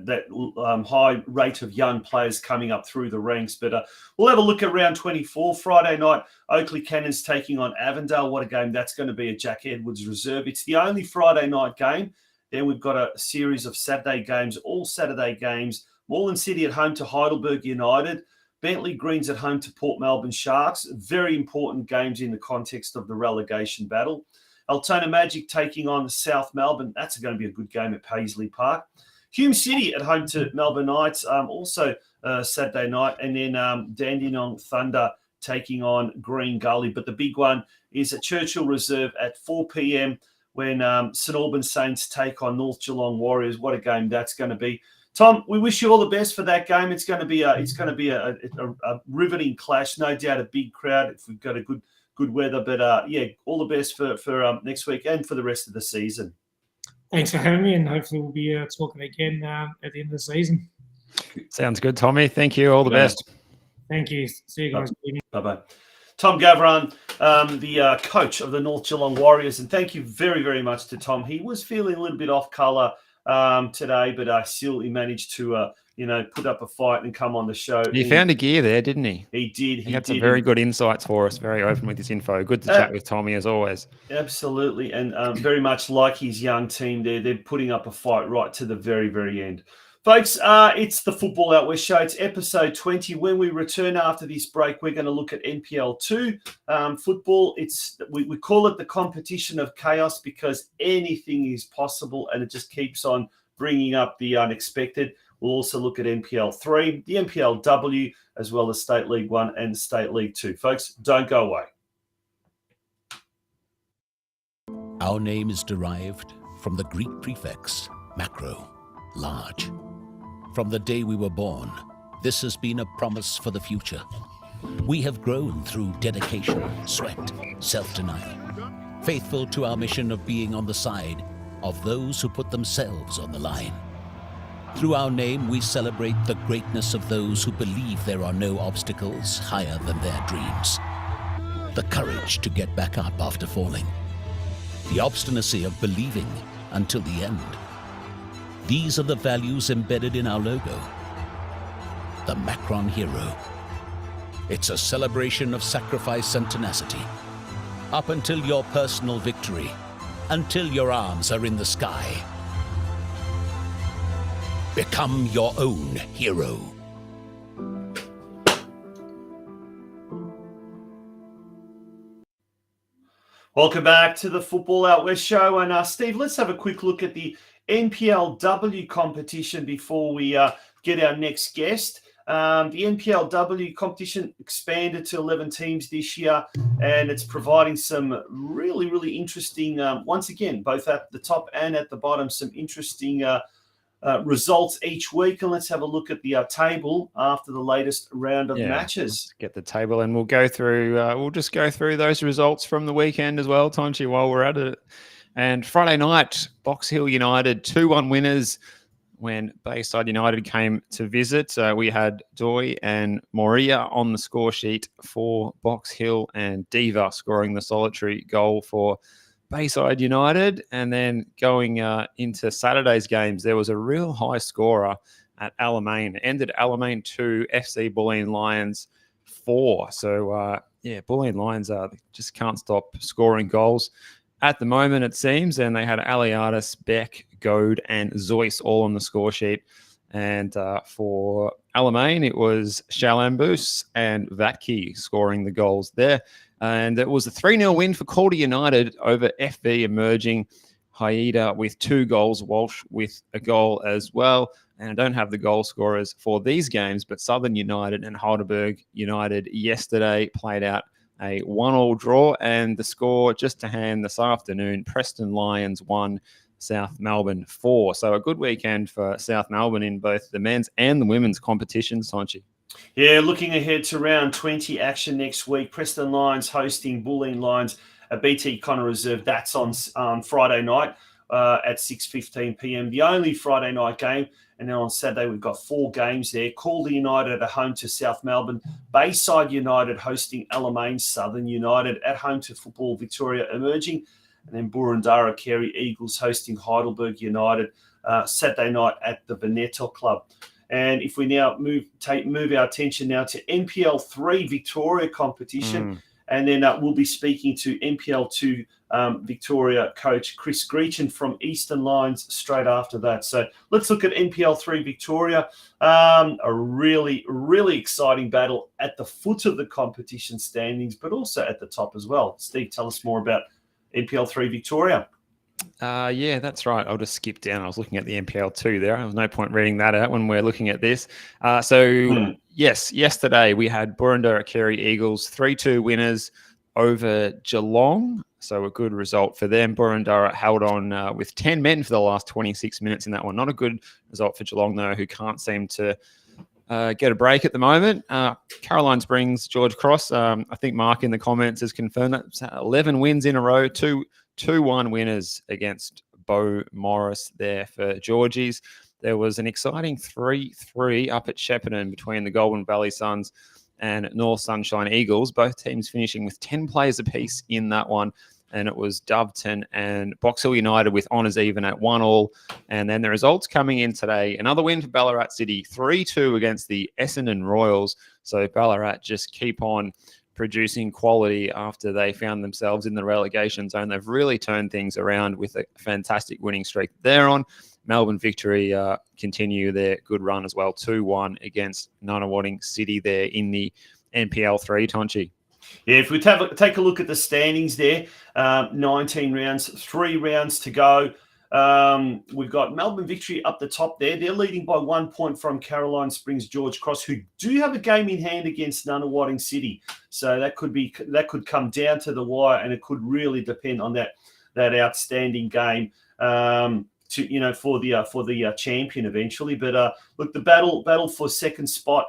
high rate of young players coming up through the ranks. But we'll have a look at round 24. Friday night, Oakley Cannons taking on Avondale. What a game that's going to be at Jack Edwards Reserve. It's the only Friday night game. Then we've got a series of Saturday games, all Saturday games. Moreland City at home to Heidelberg United. Bentley Greens at home to Port Melbourne Sharks. Very important games in the context of the relegation battle. Altona Magic taking on South Melbourne. That's going to be a good game at Paisley Park. Hume City at home to Melbourne Knights, also Saturday night. And then Dandenong Thunder taking on Green Gully. But the big one is at Churchill Reserve at 4 p.m. when St Albans Saints take on North Geelong Warriors. What a game that's going to be. Tom, we wish you all the best for that game. It's going to be a riveting clash, no doubt. A big crowd if we've got a good weather. But all the best for next week and for the rest of the season. Thanks for having me, and hopefully we'll be talking again at the end of the season. Sounds good, Tommy. Thank you. All the best. Thank you. See you guys. Bye-bye. Tom Gavran, the coach of the North Geelong Warriors, and thank you very, very much to Tom. He was feeling a little bit off colour today, but still he managed to put up a fight and come on the show. He found a gear there, didn't he? He did. He had some very good insights for us, very open with his info. Good to chat with Tommy, as always. Absolutely, and very much like his young team there, they're putting up a fight right to the very, very end. Folks, it's the Football Out West show. It's episode 20. When we return after this break, we're going to look at NPL2 football. We call it the competition of chaos because anything is possible, and it just keeps on bringing up the unexpected. We'll also look at NPL3, the NPLW, as well as State League 1 and State League 2. Folks, don't go away. Our name is derived from the Greek prefix, macro, large. From the day we were born, this has been a promise for the future. We have grown through dedication, sweat, self-denial, faithful to our mission of being on the side of those who put themselves on the line. Through our name, we celebrate the greatness of those who believe there are no obstacles higher than their dreams. The courage to get back up after falling. The obstinacy of believing until the end. These are the values embedded in our logo. The Macron Hero. It's a celebration of sacrifice and tenacity. Up until your personal victory. Until your arms are in the sky. Become your own hero. Welcome back to the Football Out West show. And Steve, let's have a quick look at the NPLW competition before we get our next guest. The NPLW competition expanded to 11 teams this year, and it's providing some really, really interesting, once again, both at the top and at the bottom, some interesting results each week. And let's have a look at the table after the latest round of matches. Let's get the table, and we'll go through. We'll just go through those results from the weekend as well, Tonchi, while we're at it. And Friday night, Box Hill United 2-1 winners when Bayside United came to visit. We had Doi and Moria on the score sheet for Box Hill, and Diva scoring the solitary goal for Bayside United. And then going into Saturday's games, there was a real high scorer at Alamein. It ended Alamein 2, FC Bulleen Lions 4. So, Bulleen Lions just can't stop scoring goals at the moment, it seems. And they had Aliadis, Beck, Goad, and Zoyce all on the score sheet. And for Alamein, it was Shalambus and Vatke scoring the goals there. And it was a 3-0 win for Calder United over FV Emerging. Haida with 2 goals, Walsh with a goal as well. And I don't have the goal scorers for these games, but Southern United and Heidelberg United yesterday played out a 1-1 draw. And the score just to hand this afternoon, Preston Lions 1, South Melbourne 4. So a good weekend for South Melbourne in both the men's and the women's competitions, Sonchi. Yeah, looking ahead to round 20 action next week. Preston Lions hosting Bulleen Lions at BT Connor Reserve. That's on Friday night at 6:15 p.m. The only Friday night game. And then on Saturday, we've got 4 games there. Calder United at home to South Melbourne. Bayside United hosting Alamein. Southern United at home to Football Victoria Emerging. And then Burundara Carey Eagles hosting Heidelberg United Saturday night at the Veneto Club. And if we now move our attention now to NPL3 Victoria competition, and then we'll be speaking to NPL2 Victoria coach CHRIS GREECHAN from Eastern Lions straight after that. So let's look at NPL3 Victoria. A really, really exciting battle at the foot of the competition standings, but also at the top as well. Steve, tell us more about NPL3 Victoria. Yeah, that's right. I'll just skip down. I was looking at the NPL2 there. There was no point reading that out when we're looking at this. Yes, yesterday we had Burundara Carey Eagles 3-2 winners over Geelong. So a good result for them. Burundara held on with 10 men for the last 26 minutes in that one. Not a good result for Geelong, though, who can't seem to get a break at the moment. Caroline Springs, George Cross, I think Mark in the comments has confirmed that 11 wins in a row, 2-1 winners against Bo Morris there for Georgies. There was an exciting 3-3 up at Shepparton between the Goulburn Valley Suns and North Sunshine Eagles, both teams finishing with 10 players apiece in that one. And it was Doveton and Box Hill United with honours even at 1-1. And then the results coming in today, another win for Ballarat City, 3-2 against the Essendon Royals. So Ballarat just keep on producing quality after they found themselves in the relegation zone. They've really turned things around with a fantastic winning streak they're on. Melbourne Victory continue their good run as well, 2-1 against Nunawading City there in the NPL3, Tonchi. Yeah, if we take a look at the standings there, 19 rounds, 3 rounds to go. We've got Melbourne Victory up the top there. They're leading by 1 point from Caroline Springs, George Cross, who do have a game in hand against Nunawading City. So that could come down to the wire, and it could really depend on that outstanding game for the champion eventually. But look, the battle for second spot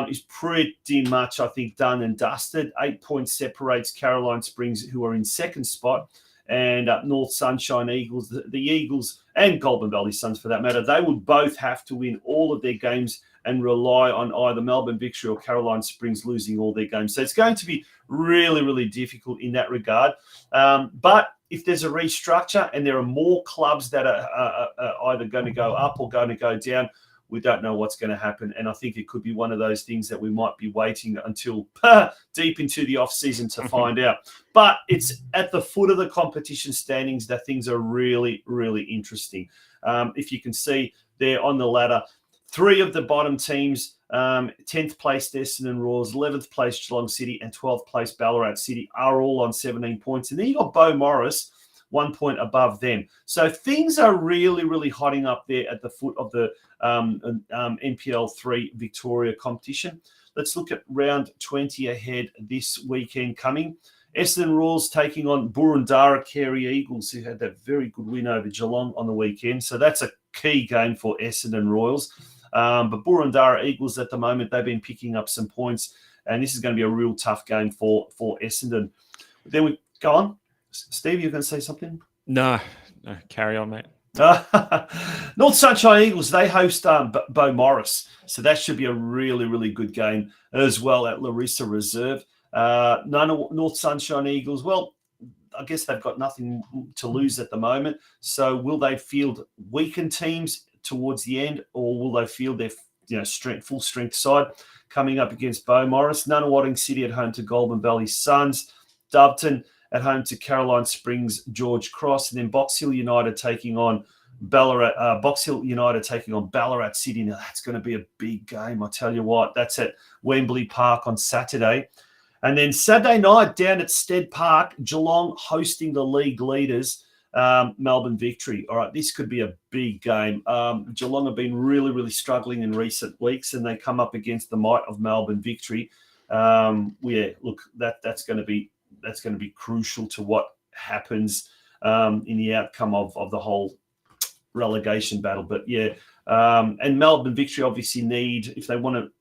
is pretty much, I think, done and dusted. 8 points separates Caroline Springs, who are in second spot, and North Sunshine Eagles. The Eagles and Goulburn Valley Suns, for that matter, they would both have to win all of their games and rely on either Melbourne Victory or Caroline Springs losing all their games. So it's going to be really, really difficult in that regard. But if there's a restructure and there are more clubs that are either going to go up or going to go down, we don't know what's going to happen. And I think it could be one of those things that we might be waiting until deep into the off-season to find out. But it's at the foot of the competition standings that things are really, really interesting. If you can see there on the ladder, 3 of the bottom teams, 10th place Essendon Royals, 11th place Geelong City, and 12th place Ballarat City are all on 17 points. And then you got Bo Morris, 1 point above them. So things are really, really hotting up there at the foot of the NPL3 Victoria competition. Let's look at round 20 ahead this weekend coming. Essendon Royals taking on Burundara Carey Eagles, who had that very good win over Geelong on the weekend. So that's a key game for Essendon Royals. But Burundara Eagles at the moment, they've been picking up some points, and this is going to be a real tough game for Essendon. Then we go on. Steve, you're going to say something? No, carry on, mate. North Sunshine Eagles, they host Bo Morris. So that should be a really, really good game as well at Larissa Reserve. North Sunshine Eagles, well, I guess they've got nothing to lose at the moment. So will they field weakened teams towards the end, or will they field their full strength side coming up against Bo Morris? Nunawading City at home to Goulburn Valley Suns. Doveton at home to Caroline Springs, George Cross, and then Box Hill United taking on Ballarat. Box Hill United taking on Ballarat City. Now that's going to be a big game. I tell you what, that's at Wembley Park on Saturday, and then Saturday night down at Stead Park, Geelong hosting the league leaders, Melbourne Victory. All right, this could be a big game. Geelong have been really, really struggling in recent weeks, and they come up against the might of Melbourne Victory. Look, that's going to be crucial to what happens in the outcome of the whole relegation battle. But and Melbourne Victory obviously need, if they want to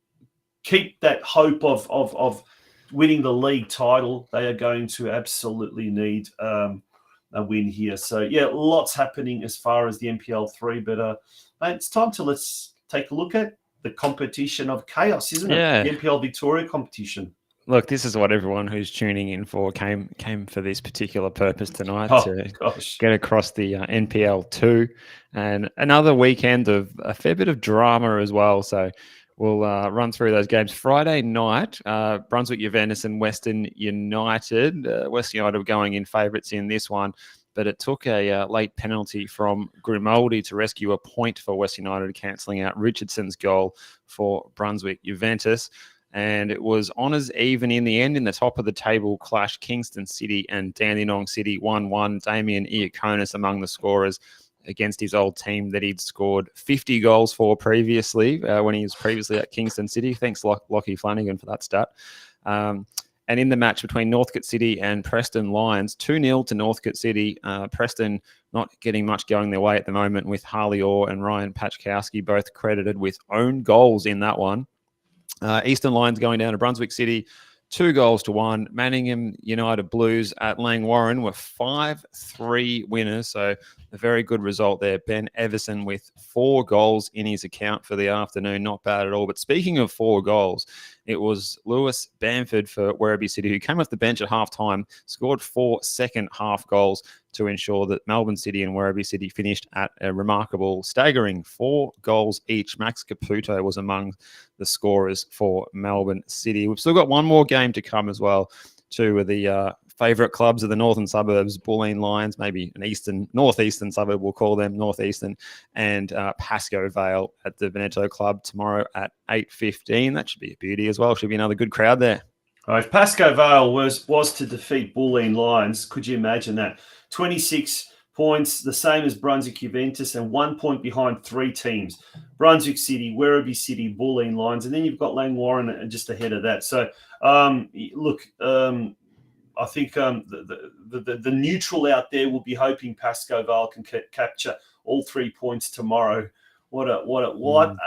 keep that hope of winning the league title, they are going to absolutely need a win here. So lots happening as far as the NPL3, but it's time to let's take a look at the competition of chaos, isn't it? The NPL Victoria competition. Look, this is what everyone who's tuning in for came for this particular purpose tonight, to get across the NPL2, and another weekend of a fair bit of drama as well. So we'll run through those games. Friday night, Brunswick Juventus and Western United. Western United were going in favourites in this one, but it took a late penalty from Grimaldi to rescue a point for Western United, cancelling out Richardson's goal for Brunswick Juventus. And it was honours even in the end. In the top of the table clash, Kingston City and Dandenong City 1-1. Damien Iaconis among the scorers against his old team that he'd scored 50 goals for previously when he was previously at Kingston City. Thanks, Lockie Flanagan, for that stat. And in the match between Northcote City and Preston Lions, 2-0 to Northcote City. Preston not getting much going their way at the moment, with Harley Orr and Ryan Pachkowski both credited with own goals in that one. Eastern Lions going down to Brunswick City, 2-1. Manningham United Blues at Langwarrin were 5-3 winners, so a very good result there. Ben Everson with 4 goals in his account for the afternoon, not bad at all. But speaking of 4 goals, it was Lewis Bamford for Werribee City, who came off the bench at half-time, scored 4 second-half goals to ensure that Melbourne City and Werribee City finished at a remarkable, staggering 4 goals each. Max Caputo was among the scorers for Melbourne City. We've still got one more game to come as well. 2 of the favourite clubs of the northern suburbs, Bulleen Lions, maybe an northeastern suburb, we'll call them northeastern, and Pascoe Vale at the Veneto Club tomorrow at 8:15. That should be a beauty as well. Should be another good crowd there. If Pascoe Vale was to defeat Bulleen Lions, could you imagine that? 26 points, the same as Brunswick Juventus, and 1 point behind 3 teams. Brunswick City, Werribee City, Bulleen Lions, and then you've got Langwarrin just ahead of that. So, I think the neutral out there will be hoping Pascoe Vale can capture all 3 points tomorrow. What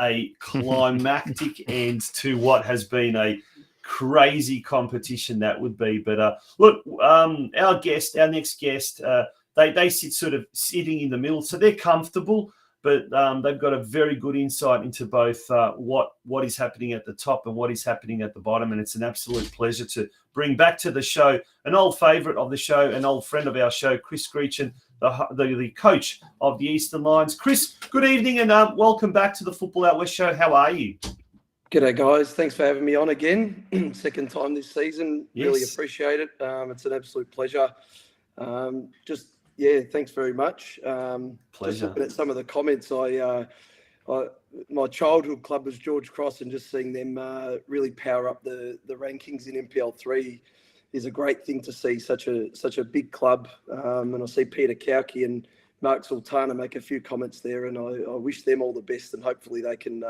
a climactic end to what has been a crazy competition that would be. But look, our next guest, they sit sort of sitting in the middle, so they're comfortable, but they've got a very good insight into both what is happening at the top and what is happening at the bottom. And it's an absolute pleasure to bring back to the show an old favourite of the show, an old friend of our show, CHRIS GREECHAN, the coach of the Eastern Lions. Chris, good evening and welcome back to the Football Out West show. How are you? G'day, guys. Thanks for having me on again. Second time this season. Yes. Really appreciate it. It's an absolute pleasure. Thanks very much. Pleasure. Just looking at some of the comments, my childhood club was George Cross, and just seeing them really power up the rankings in NPL3 is a great thing to see. Such a big club, and I see Peter Kauke and Mark Sultana make a few comments there, and I wish them all the best, and hopefully they can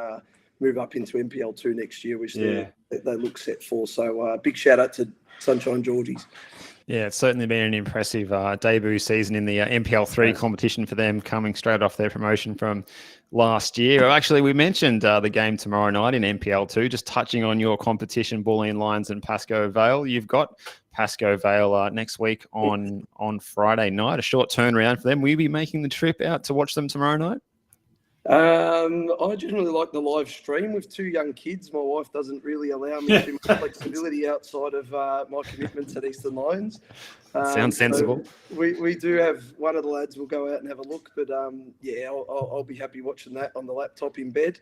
move up into NPL2 next year, which they look set for. So big shout out to Sunshine Georgies. Yeah, it's certainly been an impressive debut season in the NPL3 competition for them, coming straight off their promotion from last year. Actually, we mentioned the game tomorrow night in NPL2, just touching on your competition, Bulleen Lions and Pascoe Vale. You've got Pascoe Vale next week on Friday night, a short turnaround for them. Will you be making the trip out to watch them tomorrow night? I generally like the live stream with 2 young kids. My wife doesn't really allow me too much flexibility outside of my commitments at Eastern Lions. Sounds sensible. So we do have one of the lads will go out and have a look, but I'll be happy watching that on the laptop in bed.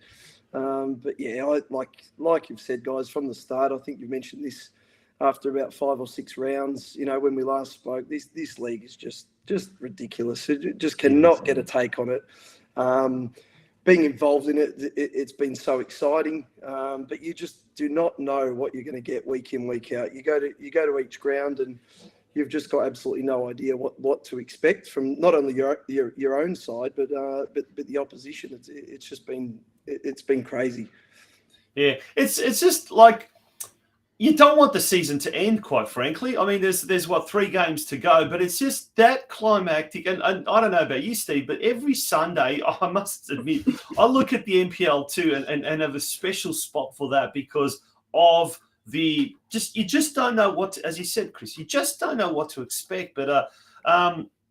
I like you've said, guys, from the start. I think you mentioned this after about 5 or 6 rounds. When we last spoke, this league is just ridiculous. It just cannot get a take on it. Being involved in it, it's been so exciting, but you just do not know what you're going to get week in, week out. You go to each ground, and you've just got absolutely no idea what to expect from not only your own side, but the opposition. It's been crazy. Yeah, it's just like, you don't want the season to end, quite frankly. I mean, there's 3 games to go, but it's just that climactic. And I don't know about you, Steve, but every Sunday, I must admit, I look at the NPL2 and have a special spot for that because of you just don't know what to, as you said, Chris, you just don't know what to expect. But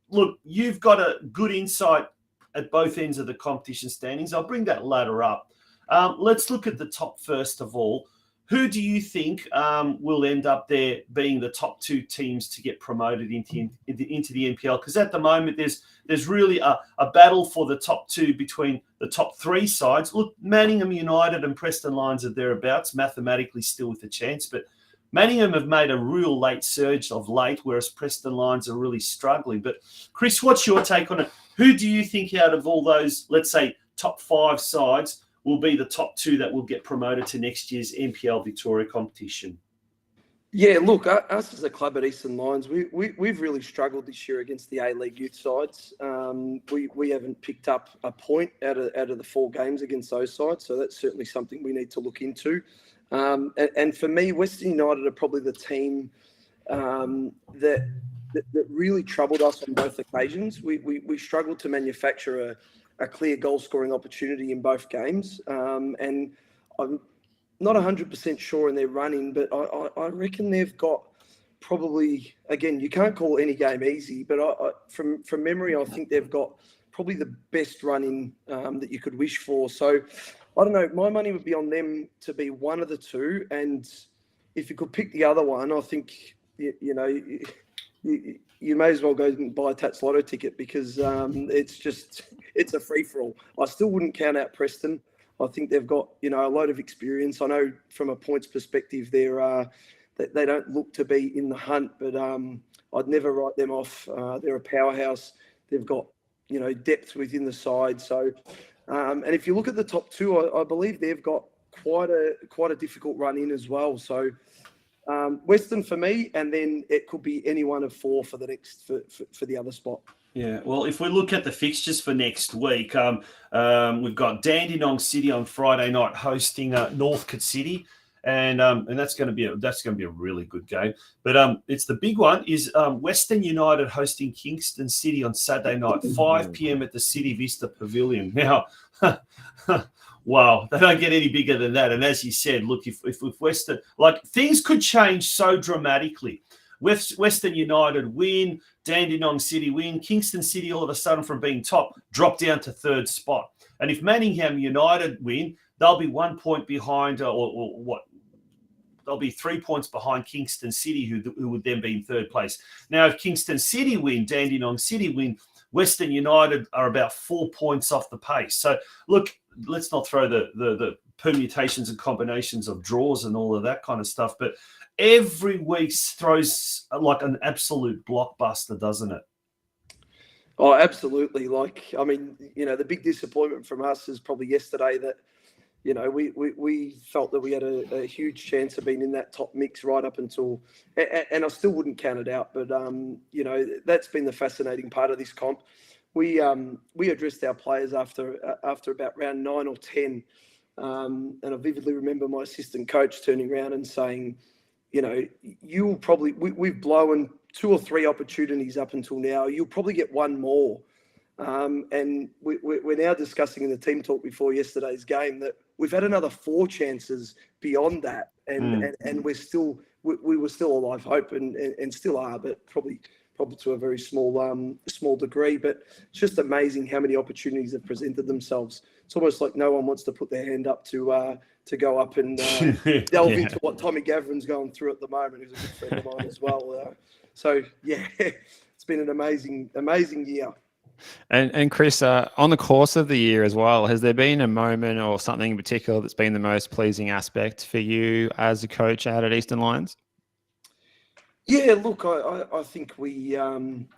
look, you've got a good insight at both ends of the competition standings. I'll bring that ladder up. Let's look at the top first of all. Who do you think will end up there being the top 2 teams to get promoted into the NPL? Because at the moment, there's really a battle for the top 2 between the top 3 sides. Look, Manningham United and Preston Lions are thereabouts, mathematically still with a chance. But Manningham have made a real late surge of late, whereas Preston Lions are really struggling. But Chris, what's your take on it? Who do you think out of all those, let's say, top 5 sides will be the top two that will get promoted to next year's NPL Victoria competition? Yeah, look, us as a club at Eastern Lions, we've really struggled this year against the A-League youth sides. We haven't picked up a point out of the 4 games against those sides, so that's certainly something we need to look into. And for me, Western United are probably the team that really troubled us on both occasions. We struggled to manufacture a clear goal-scoring opportunity in both games, and I'm not 100% sure in their running, but I reckon they've got probably, again, you can't call any game easy, but from memory, I think they've got probably the best running that you could wish for. So I don't know, my money would be on them to be one of the two. And if you could pick the other one, I think, you may as well go and buy a Tats Lotto ticket, because it's a free-for-all. I still wouldn't count out Preston. I think they've got, a load of experience. I know from a points perspective, they don't look to be in the hunt, but I'd never write them off. They're a powerhouse. They've got, depth within the side. So, and if you look at the top two, I believe they've got quite a difficult run in as well. So, Western for me, and then it could be any one of 4 for the next for the other spot. Yeah, well, if we look at the fixtures for next week, we've got Dandenong City on Friday night hosting Northcote City, and that's going to be a really good game. But it's the big one is Western United hosting Kingston City on Saturday night, 5 p.m. at the City Vista Pavilion. Now, wow, they don't get any bigger than that. And as you said, look, if Western, like, things could change so dramatically. Western United win, Dandenong City win, Kingston City all of a sudden from being top drop down to 3rd spot. And if Manningham United win, they'll be 1 point behind, or what? They'll be 3 points behind Kingston City, who would then be in 3rd place. Now, if Kingston City win, Dandenong City win, Western United are about 4 points off the pace. So, look, let's not throw the permutations and combinations of draws and all of that kind of stuff, but every week throws like an absolute blockbuster, doesn't it? Oh, absolutely. Like, I mean, the big disappointment from us is probably yesterday that, we felt that we had a huge chance of being in that top mix right up until, and I still wouldn't count it out, but, that's been the fascinating part of this comp. We addressed our players after about round 9 or 10. And I vividly remember my assistant coach turning around and saying, you'll probably, we've blown 2 or 3 opportunities up until now. You'll probably get one more. And we're now discussing in the team talk before yesterday's game that we've had another 4 chances beyond that. And we were still alive hope and still are, but probably to a very small degree. But it's just amazing how many opportunities have presented themselves. It's almost like no one wants to put their hand up to go up and delve into what Tomi Gavran's going through at the moment, who's a good friend of mine as well. So, yeah, it's been an amazing year. And Chris, on the course of the year as well, has there been a moment or something in particular that's been the most pleasing aspect for you as a coach out at Eastern Lions? Yeah, look, I think we,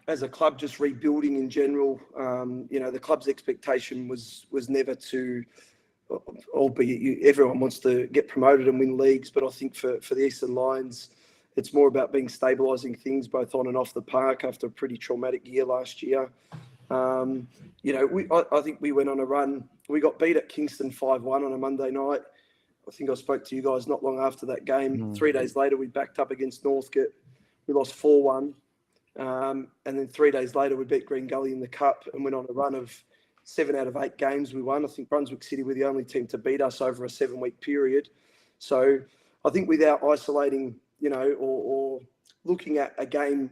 as a club, just rebuilding in general, the club's expectation was never to, albeit everyone wants to get promoted and win leagues, but I think for the Eastern Lions, it's more about being stabilising things both on and off the park after a pretty traumatic year last year. I think we went on a run. We got beat at Kingston 5-1 on a Monday night. I think I spoke to you guys not long after that game. 3 days later, we backed up against Northcote. We lost 4-1. And then 3 days later, we beat Green Gully in the Cup and went on a run of 7 out of 8 games we won. I think Brunswick City were the only team to beat us over a 7-week period. So I think without isolating, or looking at a game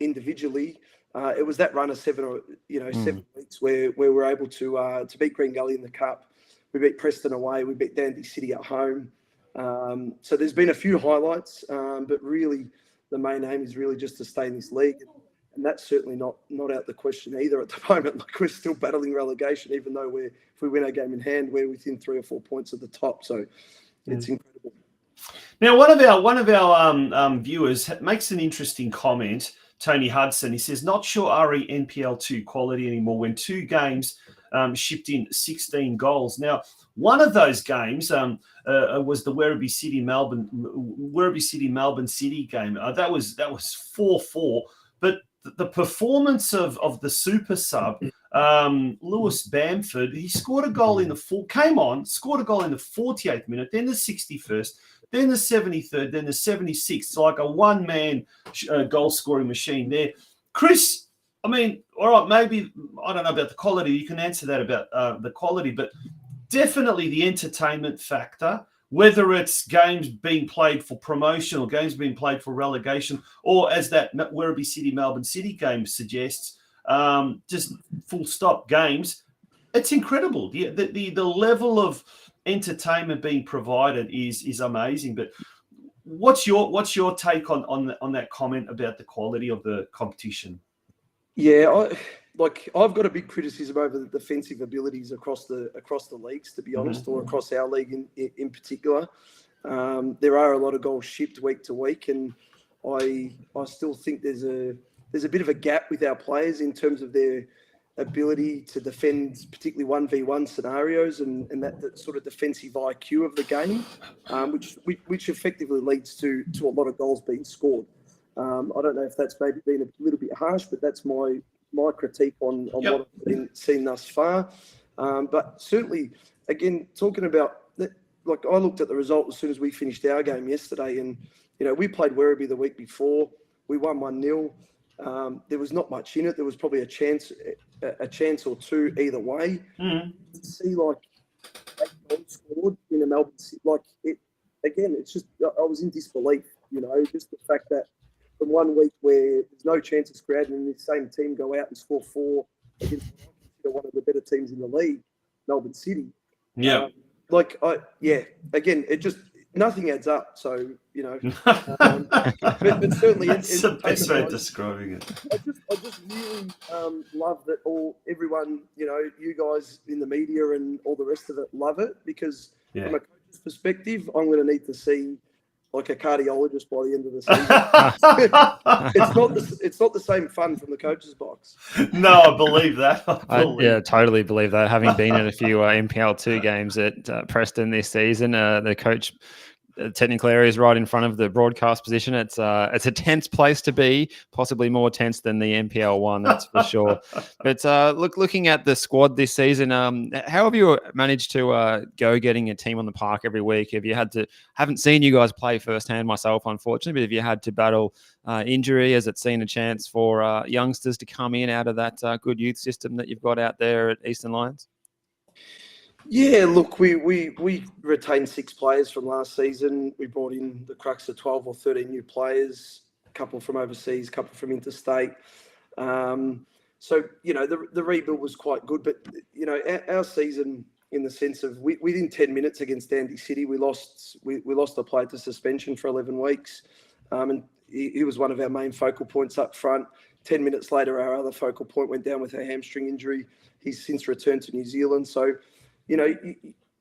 individually, it was that run of 7 weeks where we were able to beat Green Gully in the Cup. We beat Preston away. We beat Dandy City at home. So there's been a few highlights, but really the main aim is really just to stay in this league. And that's certainly not out the question either at the moment. Like, we're still battling relegation, even though if we win our game in hand, we're within 3 or 4 points at the top. So it's incredible. Now, one of our viewers makes an interesting comment. Tony Hudson, he says, not sure NPL2 quality anymore when 2 games shipped in 16 goals. Now, one of those games was the Werribee City Melbourne City game. That was 4-4. But the performance of the super sub, Lewis Bamford, he scored a goal scored a goal in the 48th minute, then the 61st, then the 73rd, then the 76th. It's like a one-man goal scoring machine there. Chris, I mean, all right, maybe, I don't know about the quality. You can answer that about the quality, but definitely the entertainment factor, whether it's games being played for promotion or games being played for relegation, or as that Werribee City Melbourne City game suggests, just full stop games. It's incredible. The level of entertainment being provided is amazing. But what's your take on that comment about the quality of the competition? Yeah, I've got a big criticism over the defensive abilities across the leagues, to be honest, or across our league in particular. There are a lot of goals shipped week to week, and I still think there's a bit of a gap with our players in terms of their ability to defend, particularly 1v1 scenarios, and that sort of defensive IQ of the game, which effectively leads to a lot of goals being scored. I don't know if that's maybe been a little bit harsh, but that's my critique on what I've been seen thus far. But certainly, again, talking about that, like I looked at the result as soon as we finished our game yesterday, and we played Werribee the week before. We won 1-0. There was not much in it. There was probably a chance or two either way. To see like 8 goals scored in a Melbourne City, it's just I was in disbelief. Just the fact that from one week where there's no chances created, and the same team go out and score 4 against one of the better teams in the league, Melbourne City. Yeah. Again, it just nothing adds up. So but certainly that's the best way of describing it. I just really love that everyone, you guys in the media and all the rest of it love it, because from a coach's perspective, I'm going to need to see like a cardiologist by the end of the season. It's not the same fun from the coach's box. No, I believe that. I totally believe that. Having been at a few NPL2 games at Preston this season, the coach technical area is right in front of the broadcast position. It's a tense place to be, possibly more tense than the NPL1, that's for sure. But looking at the squad this season, how have you managed to go getting a team on the park every week? Have you haven't seen you guys play firsthand myself, unfortunately, but have you had to battle injury? Has it seen a chance for youngsters to come in out of that good youth system that you've got out there at Eastern Lions? Yeah, look, we retained 6 players from last season. We brought in the crux of 12 or 13 new players, a couple from overseas, a couple from interstate. So, the rebuild was quite good. But, our season, in the sense of within 10 minutes against Dandy City, we lost a player to suspension for 11 weeks. And he was one of our main focal points up front. 10 minutes later, our other focal point went down with a hamstring injury. He's since returned to New Zealand. So,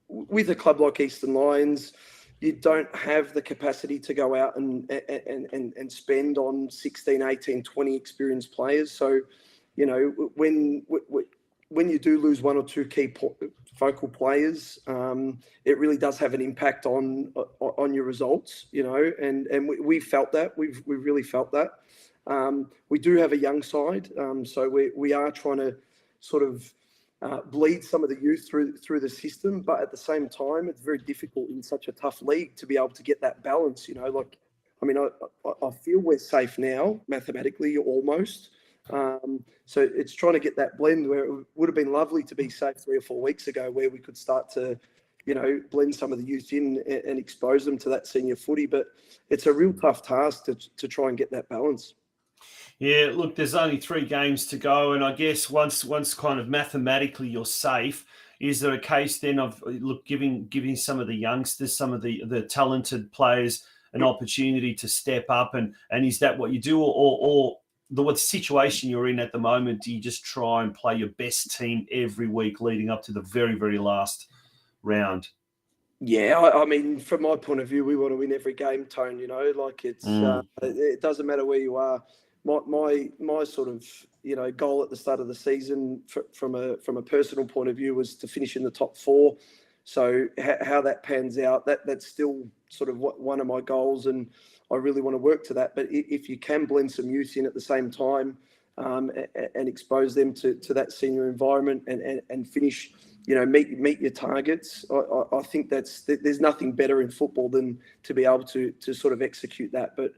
with a club like Eastern Lions, you don't have the capacity to go out and spend on 16, 18, 20 experienced players. So, when you do lose 1 or 2 key focal players, it really does have an impact on your results, and we felt that. We've really felt that. We do have a young side, so we are trying to sort of bleed some of the youth through the system, but at the same time, it's very difficult in such a tough league to be able to get that balance. I feel we're safe now, mathematically, almost. So it's trying to get that blend where it would have been lovely to be safe 3 or 4 weeks ago, where we could start to, blend some of the youth in and expose them to that senior footy. But it's a real tough task to try and get that balance. Yeah, look, there's only 3 games to go, and I guess once kind of mathematically you're safe, is there a case then of giving some of the youngsters, some of the talented players an opportunity to step up, and is that what you do, or what situation you're in at the moment? Do you just try and play your best team every week leading up to the very, very last round? Yeah, I mean, from my point of view, we want to win every game, Tone. It doesn't matter where you are. My sort of goal at the start of the season from a personal point of view was to finish in the top 4. So how that pans out, that's still sort of one of my goals, and I really want to work to that. But if you can blend some youth in at the same time and expose them to that senior environment and finish, meet your targets, I think there's nothing better in football than to be able to sort of execute that. But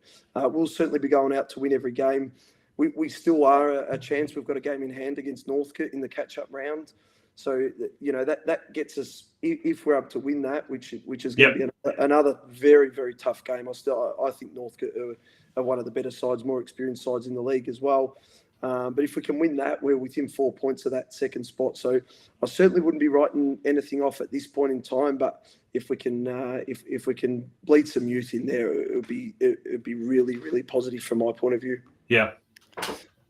we'll certainly be going out to win every game. We still are a chance. We've got a game in hand against Northcote in the catch-up round. So, that gets us, if we're able to win that, which is going to be another very, very tough game. I think Northcote are one of the better sides, more experienced sides in the league as well. But if we can win that, we're within 4 points of that second spot. So I certainly wouldn't be writing anything off at this point in time. But if we can, if we can bleed some youth in there, it would be really, really positive from my point of view. Yeah.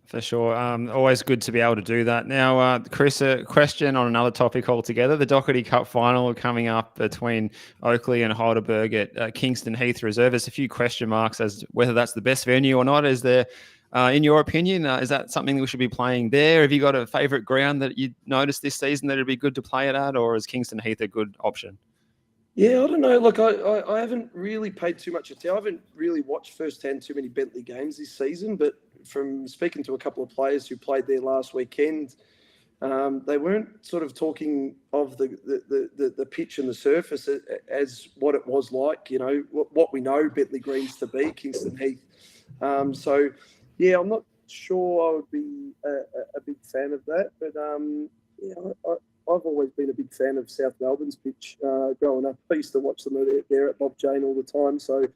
For sure. Always good to be able to do that. Now, Chris, a question on another topic altogether. The Doherty Cup final coming up between Oakley and Heidelberg at Kingston Heath Reserve. There's a few question marks as to whether that's the best venue or not. Is there, in your opinion, is that something that we should be playing there? Have you got a favourite ground that you noticed this season that it'd be good to play it at, or is Kingston Heath a good option? Yeah, I don't know. Look, I haven't really paid too much attention. I haven't really watched firsthand too many Bentley games this season, but from speaking to a couple of players who played there last weekend, they weren't sort of talking of the pitch and the surface as what it was like, what we know Bentley Greens to be, Kingston Heath. So, yeah, I'm not sure I would be a big fan of that, but I've always been a big fan of South Melbourne's pitch growing up. I used to watch them there at Bob Jane all the time. So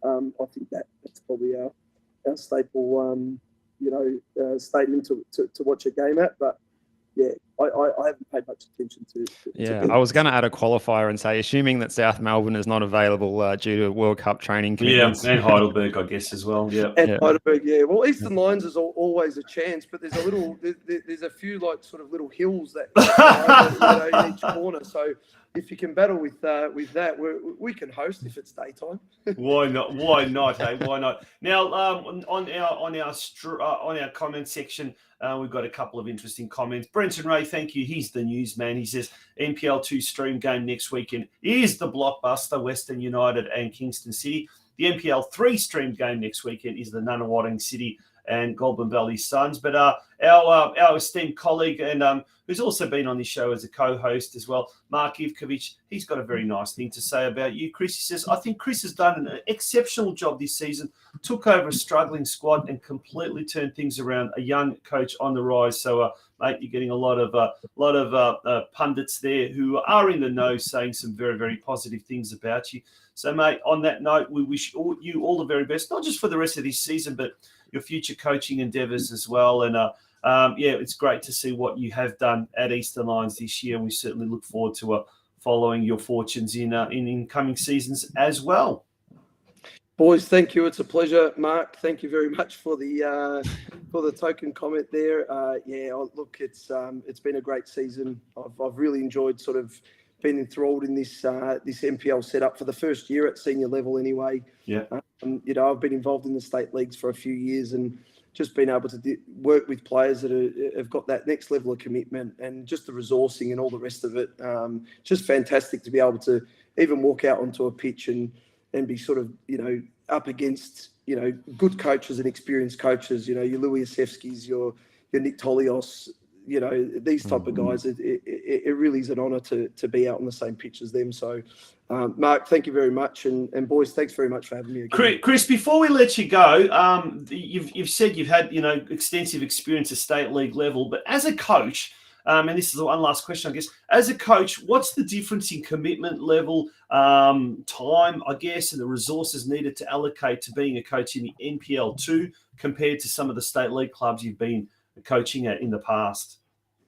I think that's probably our staple, stadium to watch a game at. But yeah, I haven't paid much attention to I was going to add a qualifier and say, assuming that South Melbourne is not available due to World Cup training commitments. Yeah, and Heidelberg, I guess, as well. Yeah, and Heidelberg, yeah. Well, Eastern Lions is always a chance, but there's there's a few like sort of little hills that in each corner. So if you can battle with that, we can host if it's daytime. Why not? Why not? Hey, why not? Now, on our comment section, we've got a couple of interesting comments. Brenton Ray, thank you. He's the newsman. He says NPL2 stream game next weekend is the blockbuster Western United and Kingston City. The NPL3 stream game next weekend is the Nunawading City and Goulburn Valley Suns. But our esteemed colleague and who's also been on this show as a co-host as well, Mark Ivkovic, he's got a very nice thing to say about you, Chris. He says, I think Chris has done an exceptional job this season, took over a struggling squad and completely turned things around. A young coach on the rise. So, mate, you're getting a lot of pundits there who are in the know saying some very, very positive things about you. So, mate, on that note, we wish you all the very best, not just for the rest of this season, but your future coaching endeavours as well. And, it's great to see what you have done at Eastern Lions this year. And we certainly look forward to following your fortunes in incoming seasons as well. Boys, thank you. It's a pleasure, Mark. Thank you very much for the token comment there. Look, it's been a great season. I've really enjoyed sort of been enthralled in this NPL setup for the first year at senior level anyway. Yeah. I've been involved in the state leagues for a few years and just been able to work with players that have got that next level of commitment and just the resourcing and all the rest of it. Just fantastic to be able to even walk out onto a pitch and be sort of, up against, good coaches and experienced coaches, your Louis Asevskis, your Nick Tolios, these type of guys. It really is an honour to be out on the same pitch as them. So, Mark, thank you very much. And boys, thanks very much for having me again. Chris, before we let you go, you've said you've had, extensive experience at state league level, but as a coach, and this is the one last question, I guess. As a coach, what's the difference in commitment level, time, I guess, and the resources needed to allocate to being a coach in the NPL2 compared to some of the state league clubs you've been coaching at in the past?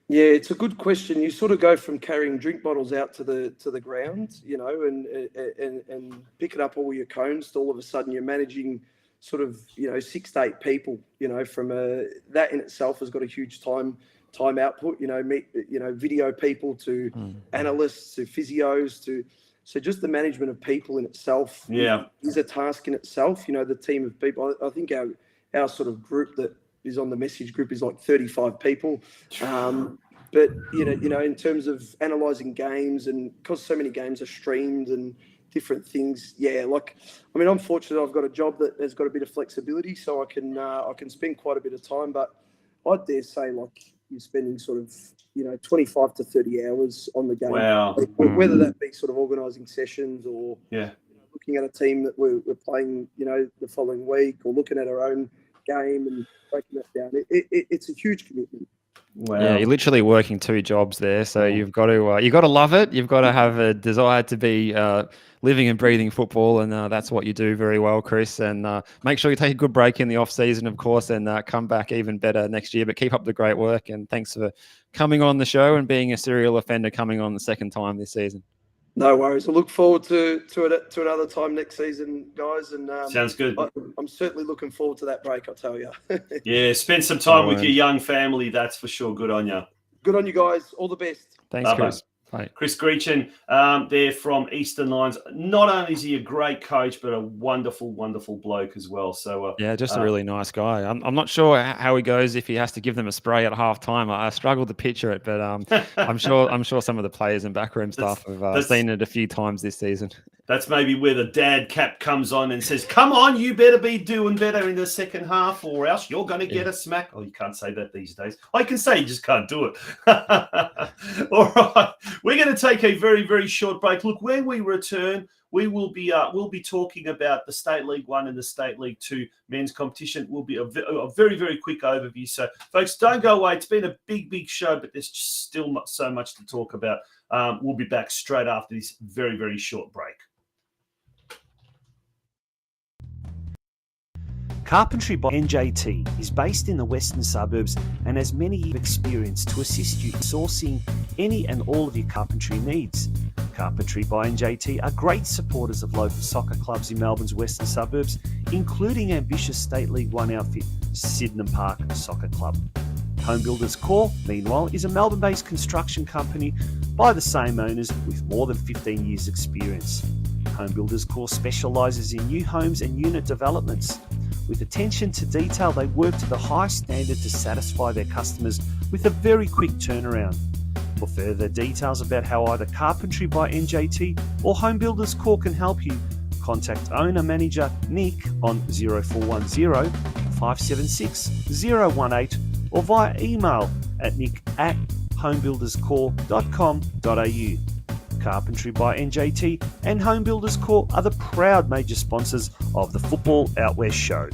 Yeah, it's a good question. You sort of go from carrying drink bottles out to the ground, and picking up all your cones to all of a sudden you're managing sort of 6 to 8 people. From that in itself has got a huge time output. Video people to analysts to physios so just the management of people in itself is a task in itself. The team of people. I think our sort of group that is on the message group is like 35 people. But in terms of analysing games, and because so many games are streamed and different things, I'm fortunate I've got a job that has got a bit of flexibility, so I can spend quite a bit of time. But I dare say, you're spending sort of 25 to 30 hours on the game. Wow. Whether that be sort of organising sessions or looking at a team that we're playing, the following week, or looking at our own game and breaking that down. It's a huge commitment. Wow. Yeah, you're literally working 2 jobs there, so you've got to love it. You've got to have a desire to be living and breathing football, and that's what you do very well, Chris. And make sure you take a good break in the off season, of course, and come back even better next year. But keep up the great work, and thanks for coming on the show and being a serial offender coming on the second time this season. No worries. I look forward to another time next season, guys. And sounds good. I'm certainly looking forward to that break, I'll tell you. Yeah, spend some time with your young family. That's for sure. Good on you. Good on you guys. All the best. Thanks, Chris. Bye. Chris Greechan, there from Eastern Lions. Not only is he a great coach, but a wonderful, wonderful bloke as well. So just a really nice guy. I'm not sure how he goes if he has to give them a spray at halftime. I struggle to picture it, but I'm sure some of the players and backroom staff have seen it a few times this season. That's maybe where the dad cap comes on and says, "Come on, you better be doing better in the second half, or else you're going to get a smack." Oh, you can't say that these days. I can say you just can't do it. All right, we're going to take a very, very short break. Look, when we return, we'll be talking about the State League 1 and the State League 2 men's competition. Will be a very, very quick overview. So, folks, don't go away. It's been a big, big show, but there's just still so much to talk about. We'll be back straight after this very, very short break. Carpentry by NJT is based in the western suburbs and has many years of experience to assist you in sourcing any and all of your carpentry needs. Carpentry by NJT are great supporters of local soccer clubs in Melbourne's western suburbs, including ambitious State League 1 outfit Sydenham Park Soccer Club. Home Builders Corp, meanwhile, is a Melbourne-based construction company by the same owners with more than 15 years' experience. Home Builders Corp specialises in new homes and unit developments. With attention to detail, they work to the highest standard to satisfy their customers with a very quick turnaround. For further details about how either Carpentry by NJT or Home Builders Corp can help you, contact owner-manager Nick on 0410 576 018 or via email at nick@homebuilderscorp.com.au. Carpentry by NJT and Home Builders Corp are the proud major sponsors of the Football Out West show.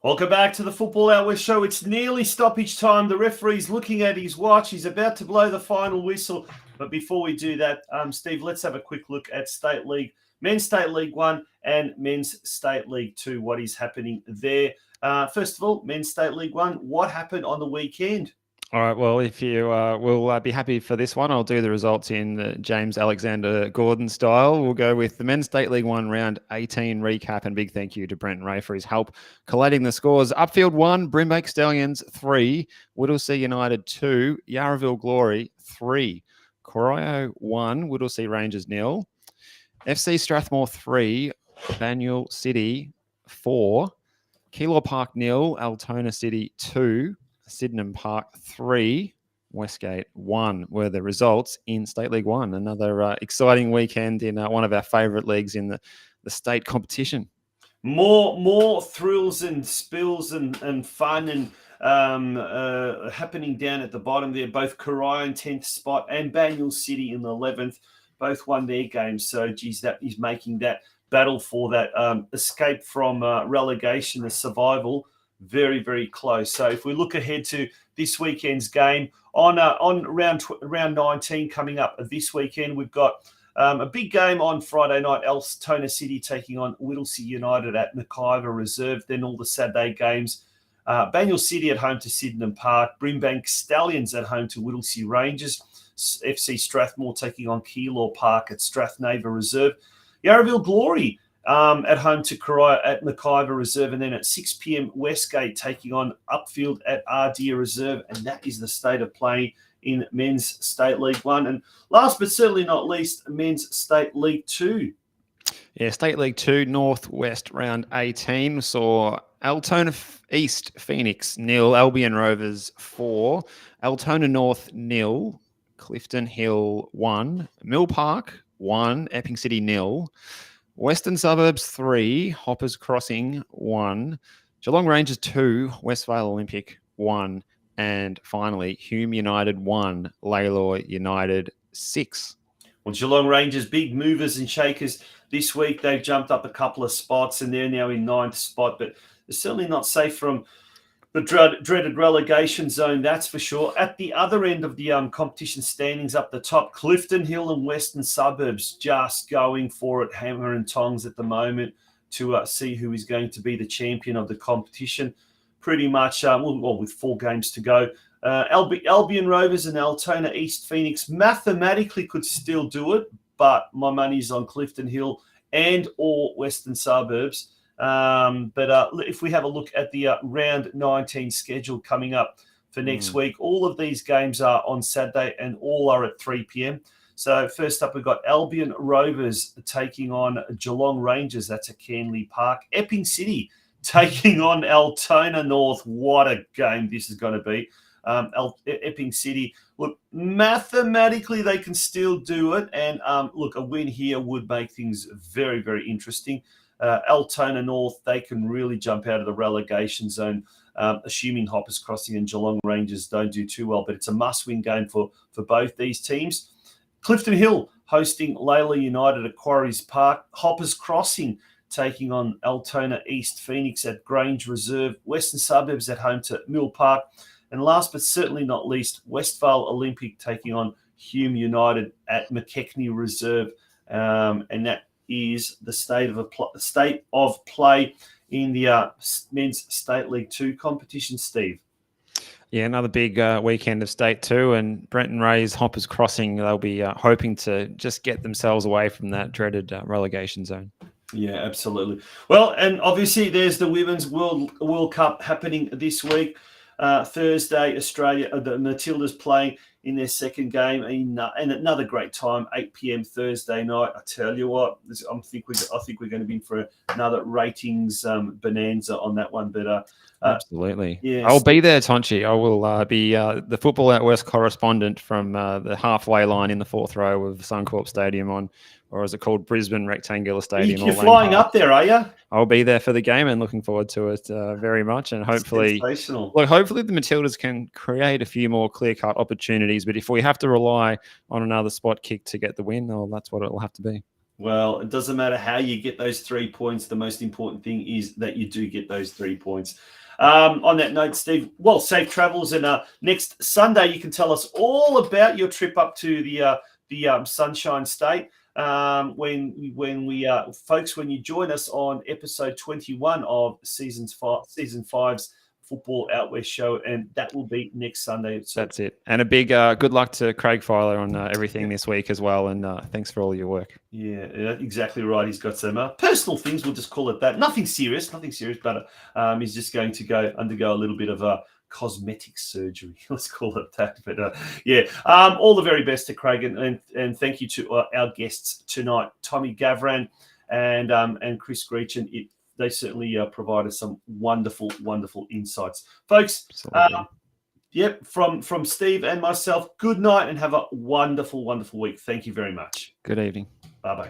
Welcome back to the Football Out West show. It's nearly stoppage time. The referee's looking at his watch. He's about to blow the final whistle. But before we do that, Steve, let's have a quick look at State League, Men's State League 1 and Men's State League 2. What is happening there? First of all, Men's State League 1, what happened on the weekend? All right, well, if you will be happy for this one, I'll do the results in James Alexander Gordon style. We'll go with the Men's State League 1 round 18 recap, and big thank you to Brenton Ray for his help collating the scores. Upfield 1, Brimbank Stallions 3, Whittlesea United 2, Yarraville Glory 3, Corio 1, Whittlesea Rangers 0, FC Strathmore 3, Banyule City 4, Keilor Park 0, Altona City 2, Sydenham Park 3, Westgate 1 were the results in State League 1. Another exciting weekend in one of our favourite leagues in the state competition. More thrills and spills and fun and happening down at the bottom there. Both Corio in 10th spot and Banyule City in the 11th. Both won their games. So, geez, that is making that battle for that escape from relegation, the survival, very, very close. So if we look ahead to this weekend's game, on round 19 coming up this weekend, we've got a big game on Friday night, Altona City taking on Whittlesea United at McIver Reserve. Then all the Saturday games, Banyule City at home to Sydenham Park, Brimbank Stallions at home to Whittlesea Rangers, FC Strathmore taking on Keilor Park at Strathnava Reserve, Yarraville Glory at home to Corio at McIver Reserve, and then at 6 p.m. Westgate taking on Upfield at Ardea Reserve, and that is the state of play in Men's State League 1. And last but certainly not least, Men's State League 2. Yeah, State League 2, Northwest round 18 saw Altona East Phoenix 0, Albion Rovers 4, Altona North 0, Clifton Hill 1, Mill Park 1, Epping City 0, Western Suburbs 3, Hoppers Crossing 1, Geelong Rangers 2, Westvale Olympic 1, and finally Hume United 1, Lalor United 6. Well, Geelong Rangers, big movers and shakers this week. They've jumped up a couple of spots and they're now in 9th spot, but they're certainly not safe from the dreaded relegation zone, that's for sure. At the other end of the competition standings up the top, Clifton Hill and Western Suburbs just going for it, hammer and tongs at the moment to see who is going to be the champion of the competition. Pretty much, with 4 games to go. Albion Rovers and Altona East Phoenix mathematically could still do it, but my money's on Clifton Hill and or Western Suburbs. But if we have a look at the round 19 schedule coming up for next week, all of these games are on Saturday and all are at 3 p.m. So first up, we've got Albion Rovers taking on Geelong Rangers. That's at Canley Park. Epping City taking on Altona North. What a game this is going to be. Epping City, look, mathematically they can still do it. And look, a win here would make things very, very interesting. Altona North, they can really jump out of the relegation zone, assuming Hoppers Crossing and Geelong Rangers don't do too well. But it's a must-win game for both these teams. Clifton Hill hosting Lalor United at Quarries Park. Hoppers Crossing taking on Altona East Phoenix at Grange Reserve. Western Suburbs at home to Mill Park. And last but certainly not least, Westvale Olympic taking on Hume United at McKechnie Reserve. And that is the state of play in the Men's State League 2 competition, Steve. Yeah, another big weekend of State 2, and Brenton Ray's Hoppers Crossing, they'll be hoping to just get themselves away from that dreaded relegation zone. Yeah, absolutely. Well, and obviously there's the Women's World Cup happening this week. Thursday, Australia, the Matildas playing in their second game, and another great time, 8 p.m. Thursday night. I tell you what, I think we're going to be in for another ratings bonanza on that one. But absolutely, yes. I'll be there, Tonchi. I will be the Football Out West correspondent from the halfway line in the 4th row of Suncorp Stadium or is it called Brisbane Rectangular Stadium? You're flying up there, are you? I'll be there for the game and looking forward to it very much. And hopefully the Matildas can create a few more clear-cut opportunities. But if we have to rely on another spot kick to get the win, well, that's what it will have to be. Well, it doesn't matter how you get those 3 points. The most important thing is that you do get those 3 points. On that note, Steve, well, safe travels. And next Sunday, you can tell us all about your trip up to the Sunshine State. When you join us on episode 21 of season 5's Football Out West show, and that will be next Sunday. So that's it. And a big good luck to Craig Filer on everything this week as well. And thanks for all your work. Yeah, exactly right. He's got some personal things. We'll just call it that. Nothing serious, but he's just going to undergo a little bit of cosmetic surgery. Let's call it that. But all the very best to Craig, and thank you to our guests tonight, Tomi Gavran and Chris Greechan. They certainly provide us some wonderful, wonderful insights, folks. From Steve and myself, good night and have a wonderful, wonderful week. Thank you very much. Good evening. Bye-bye.